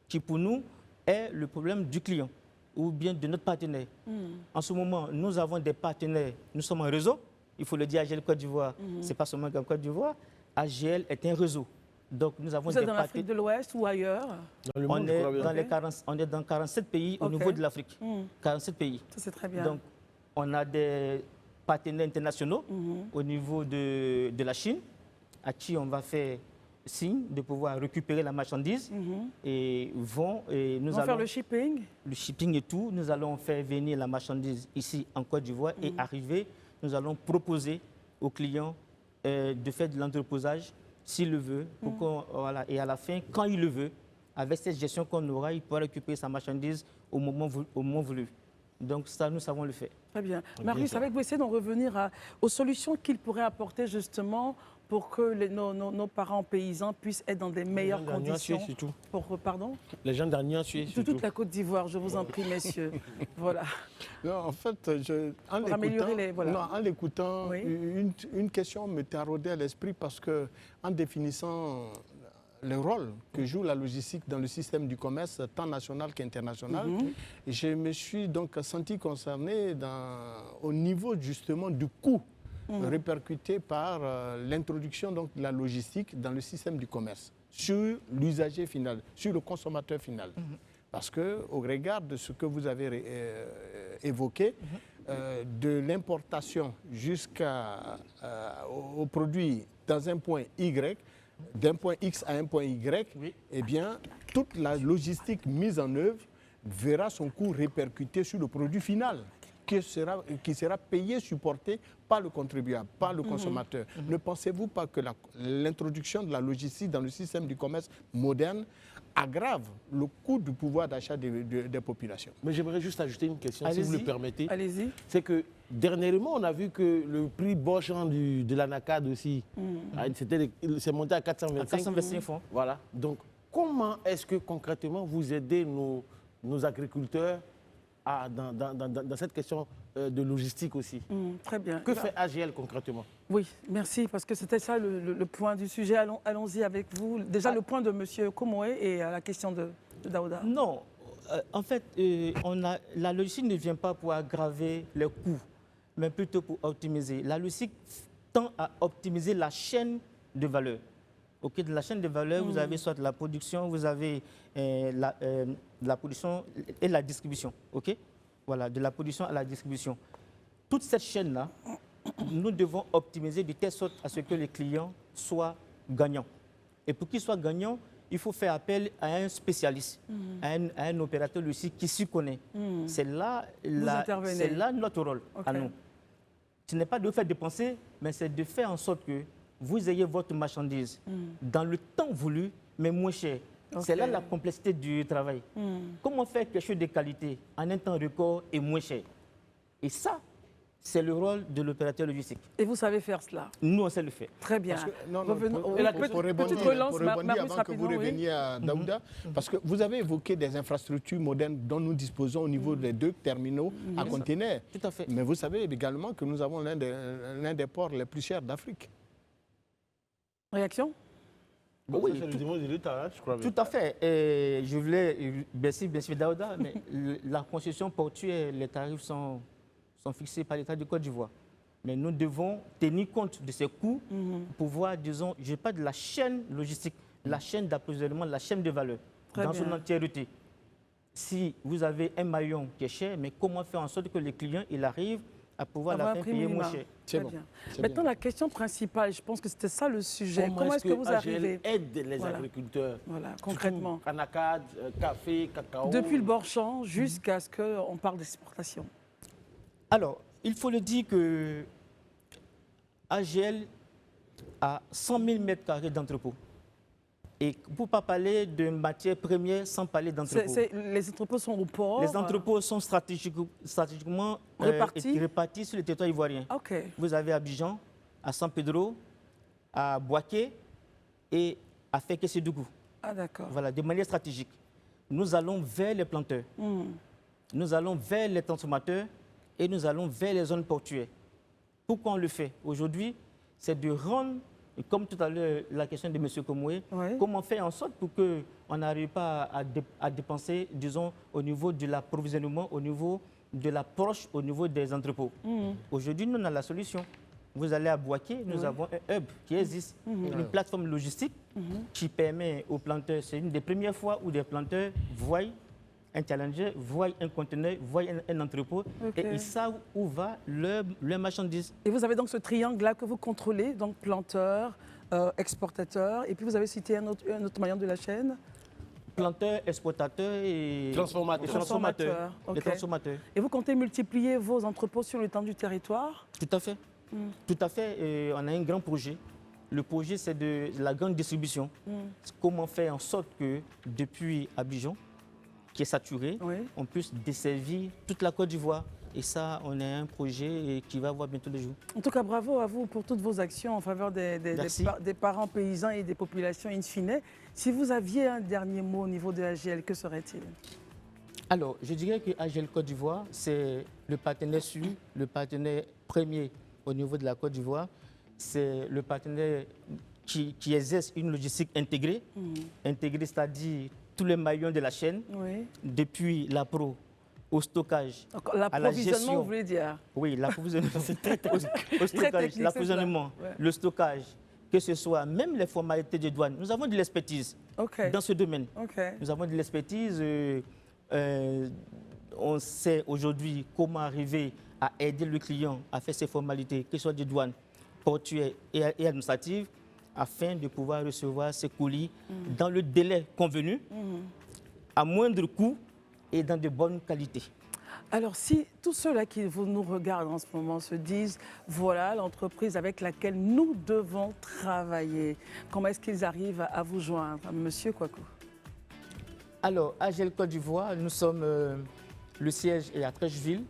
qui pour nous est le problème du client ou bien de notre partenaire. En ce moment, nous avons des partenaires, nous sommes un réseau, il faut le dire, AGL Côte d'Ivoire, ce n'est pas seulement en Côte d'Ivoire, AGL est un réseau. Donc, nous avons Vous êtes dans l'Afrique de l'Ouest ou ailleurs? Dans le monde, on est dans 47 pays au niveau de l'Afrique. 47 pays. Ça, c'est très bien. Donc, on a des partenaires internationaux au niveau de la Chine, à qui on va faire signe de pouvoir récupérer la marchandise et nous allons faire le shipping. Le shipping et tout. Nous allons faire venir la marchandise ici en Côte d'Ivoire et arriver, nous allons proposer aux clients de faire de l'entreposage s'il le veut, voilà, et à la fin, quand il le veut, avec cette gestion qu'on aura, il pourra récupérer sa marchandise au moment voulu. Donc ça, nous savons le faire. Très bien. Marius, avec vous, essayez d'en revenir aux solutions qu'il pourrait apporter justement pour que nos parents paysans puissent être dans des meilleures conditions. Pardon? Les gens d'Agnan suivent surtout. Toute la Côte d'Ivoire, je vous en prie, messieurs. Voilà. Non, en fait, en l'écoutant, oui. Une question me taraudait à l'esprit parce qu'en définissant le rôle que joue la logistique dans le système du commerce, tant national qu'international, je me suis donc senti concerné au niveau justement du coût répercuté par l'introduction de la logistique dans le système du commerce, sur l'usager final, sur le consommateur final. Parce qu'au regard de ce que vous avez évoqué, de l'importation jusqu'au produit dans un point Y, d'un point X à un point Y, eh bien, toute la logistique mise en œuvre verra son coût répercuté sur le produit final, qui sera payé, supporté par le contribuable, par le consommateur. Ne pensez-vous pas que l'introduction de la logistique dans le système du commerce moderne aggrave le coût du pouvoir d'achat des populations? Mais j'aimerais juste ajouter une question, si vous le permettez. Allez-y. C'est que dernièrement, on a vu que le prix Boschan de l'anacade aussi, c'est monté à 425 francs. Voilà. Donc, comment est-ce que concrètement vous aidez nos agriculteurs dans cette question de logistique aussi. Très bien. Que fait AGL concrètement? Oui, merci, parce que c'était ça le point du sujet. Allons-y avec vous. Déjà, le point de M. Komoé et la question de Daouda. Non, en fait, la logistique ne vient pas pour aggraver les coûts, mais plutôt pour optimiser. La logistique tend à optimiser la chaîne de valeur. Okay, de la chaîne de valeur, vous avez soit la production, vous avez la production et la distribution. Okay? Voilà, de la production à la distribution. Toute cette chaîne-là, nous devons optimiser de telle sorte à ce que les clients soient gagnants. Et pour qu'ils soient gagnants, il faut faire appel à un spécialiste, à un opérateur logistique qui s'y connaît. C'est là notre rôle à nous. Ce n'est pas de vous faire dépenser, mais c'est de faire en sorte que vous ayez votre marchandise dans le temps voulu, mais moins cher. C'est là la complexité du travail. Comment faire quelque chose de qualité en un temps record et moins cher? Et ça, c'est le rôle de l'opérateur logistique. Et vous savez faire cela? Nous, on sait le faire. Très bien. Pour rebondir avant que vous reveniez à Daouda, parce que vous avez évoqué des infrastructures modernes dont nous disposons au niveau des 2 terminaux à containers. Tout à fait. Mais vous savez également que nous avons l'un des ports les plus chers d'Afrique. Réaction? Oui, c'est le dimanche de l'État, je crois. Tout à fait. Et je voulais, merci Daouda, mais la concession portuaire, les tarifs sont fixés par l'État de Côte d'Ivoire. Mais nous devons tenir compte de ces coûts pour pouvoir, disons, je parle de la chaîne logistique, la chaîne d'approvisionnement, la chaîne de valeur, dans son entièreté. Si vous avez un maillon qui est cher, mais comment faire en sorte que les clients arrivent à pouvoir la faire payer moins cher? C'est bon. Maintenant, la question principale, je pense que c'était ça le sujet. Comment est-ce que vous arrivez? Aide les agriculteurs. Voilà, concrètement. Canacade, café, cacao. Depuis le bord-champ jusqu'à ce qu'on parle d'exportation. Alors, il faut le dire que AGL a 100 000 m² d'entrepôt. Et pour ne pas parler de matières premières sans parler d'entrepôts. Les entrepôts sont au port? Les entrepôts sont stratégiquement répartis sur le territoire ivoirien. Okay. Vous avez Abidjan, à San Pedro, à Boaké et à Fekessédougou. Ah d'accord. Voilà, de manière stratégique. Nous allons vers les planteurs, nous allons vers les transformateurs et nous allons vers les zones portuaires. Pourquoi on le fait aujourd'hui? C'est de rendre, comme tout à l'heure la question de M. Komoé, comment faire en sorte pour qu'on n'arrive pas à dépenser, disons, au niveau de l'approvisionnement, au niveau de l'approche, au niveau des entrepôts. Aujourd'hui, nous, on a la solution. Vous allez à Boaké, nous avons un hub qui existe, une plateforme logistique qui permet aux planteurs, c'est une des premières fois où des planteurs voient un challenger, voient un conteneur, voient un entrepôt et ils savent où va leur marchandise. Et vous avez donc ce triangle-là que vous contrôlez, donc planteur, exportateur, et puis vous avez cité un autre maillon de la chaîne? Planteur, exportateur et transformateur. Les transformateurs. Et vous comptez multiplier vos entrepôts sur l'étendue du territoire? Tout à fait. Tout à fait. On a un grand projet. Le projet, c'est de la grande distribution. Comment faire en sorte que depuis Abidjan, qui est saturé, on puisse desservir toute la Côte d'Ivoire. Et ça, on a un projet qui va voir bientôt le jour. En tout cas, bravo à vous pour toutes vos actions en faveur des parents paysans et des populations in fine. Si vous aviez un dernier mot au niveau de AGL, que serait-il? Alors, je dirais que AGL Côte d'Ivoire, c'est le partenaire sûr, le partenaire premier au niveau de la Côte d'Ivoire. C'est le partenaire qui exerce une logistique intégrée. Intégrée, c'est-à-dire tous les maillons de la chaîne, depuis l'appro au stockage, à la gestion. Vous voulez dire? Oui, l'approvisionnement. Au stockage, l'approvisionnement, le stockage, que ce soit même les formalités de douane. Nous avons de l'expertise dans ce domaine. Nous avons de l'expertise. On sait aujourd'hui comment arriver à aider le client à faire ses formalités, que ce soit de douane, portuaire et administrative, afin de pouvoir recevoir ces colis dans le délai convenu, à moindre coût et dans de bonnes qualités. Alors, si tous ceux-là qui nous regardent en ce moment se disent, voilà l'entreprise avec laquelle nous devons travailler, comment est-ce qu'ils arrivent à vous joindre, Monsieur Kouakou? Alors, AGL Côte d'Ivoire, nous sommes, le siège est à Trècheville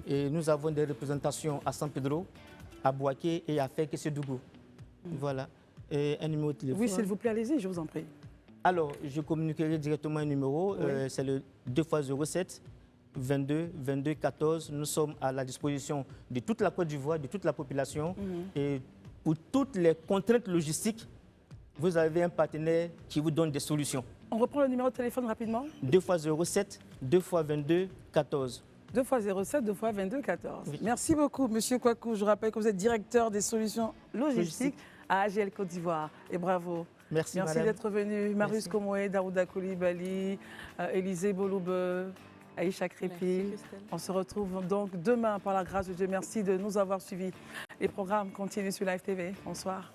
et nous avons des représentations à San Pedro, à Boaké et à Fekessédougou. Voilà. Et un numéro de téléphone. Oui, s'il vous plaît, allez-y, je vous en prie. Alors, je communiquerai directement un numéro, c'est le 2x07 22 22 14. Nous sommes à la disposition de toute la Côte d'Ivoire, de toute la population. Et pour toutes les contraintes logistiques, vous avez un partenaire qui vous donne des solutions. On reprend le numéro de téléphone rapidement. 2 x 07 2 x 22 14. 2 x 07 2 x 22 14. Oui. Merci beaucoup, Monsieur Kouakou. Je rappelle que vous êtes directeur des solutions logistiques à AGL Côte d'Ivoire. Et bravo. Merci d'être venu. Marius Komoué, Daouda Koulibaly, Élisée Boloube, Aïcha Crépi. On se retrouve donc demain par la grâce de Dieu. Merci de nous avoir suivis. Les programmes continuent sur Live TV. Bonsoir.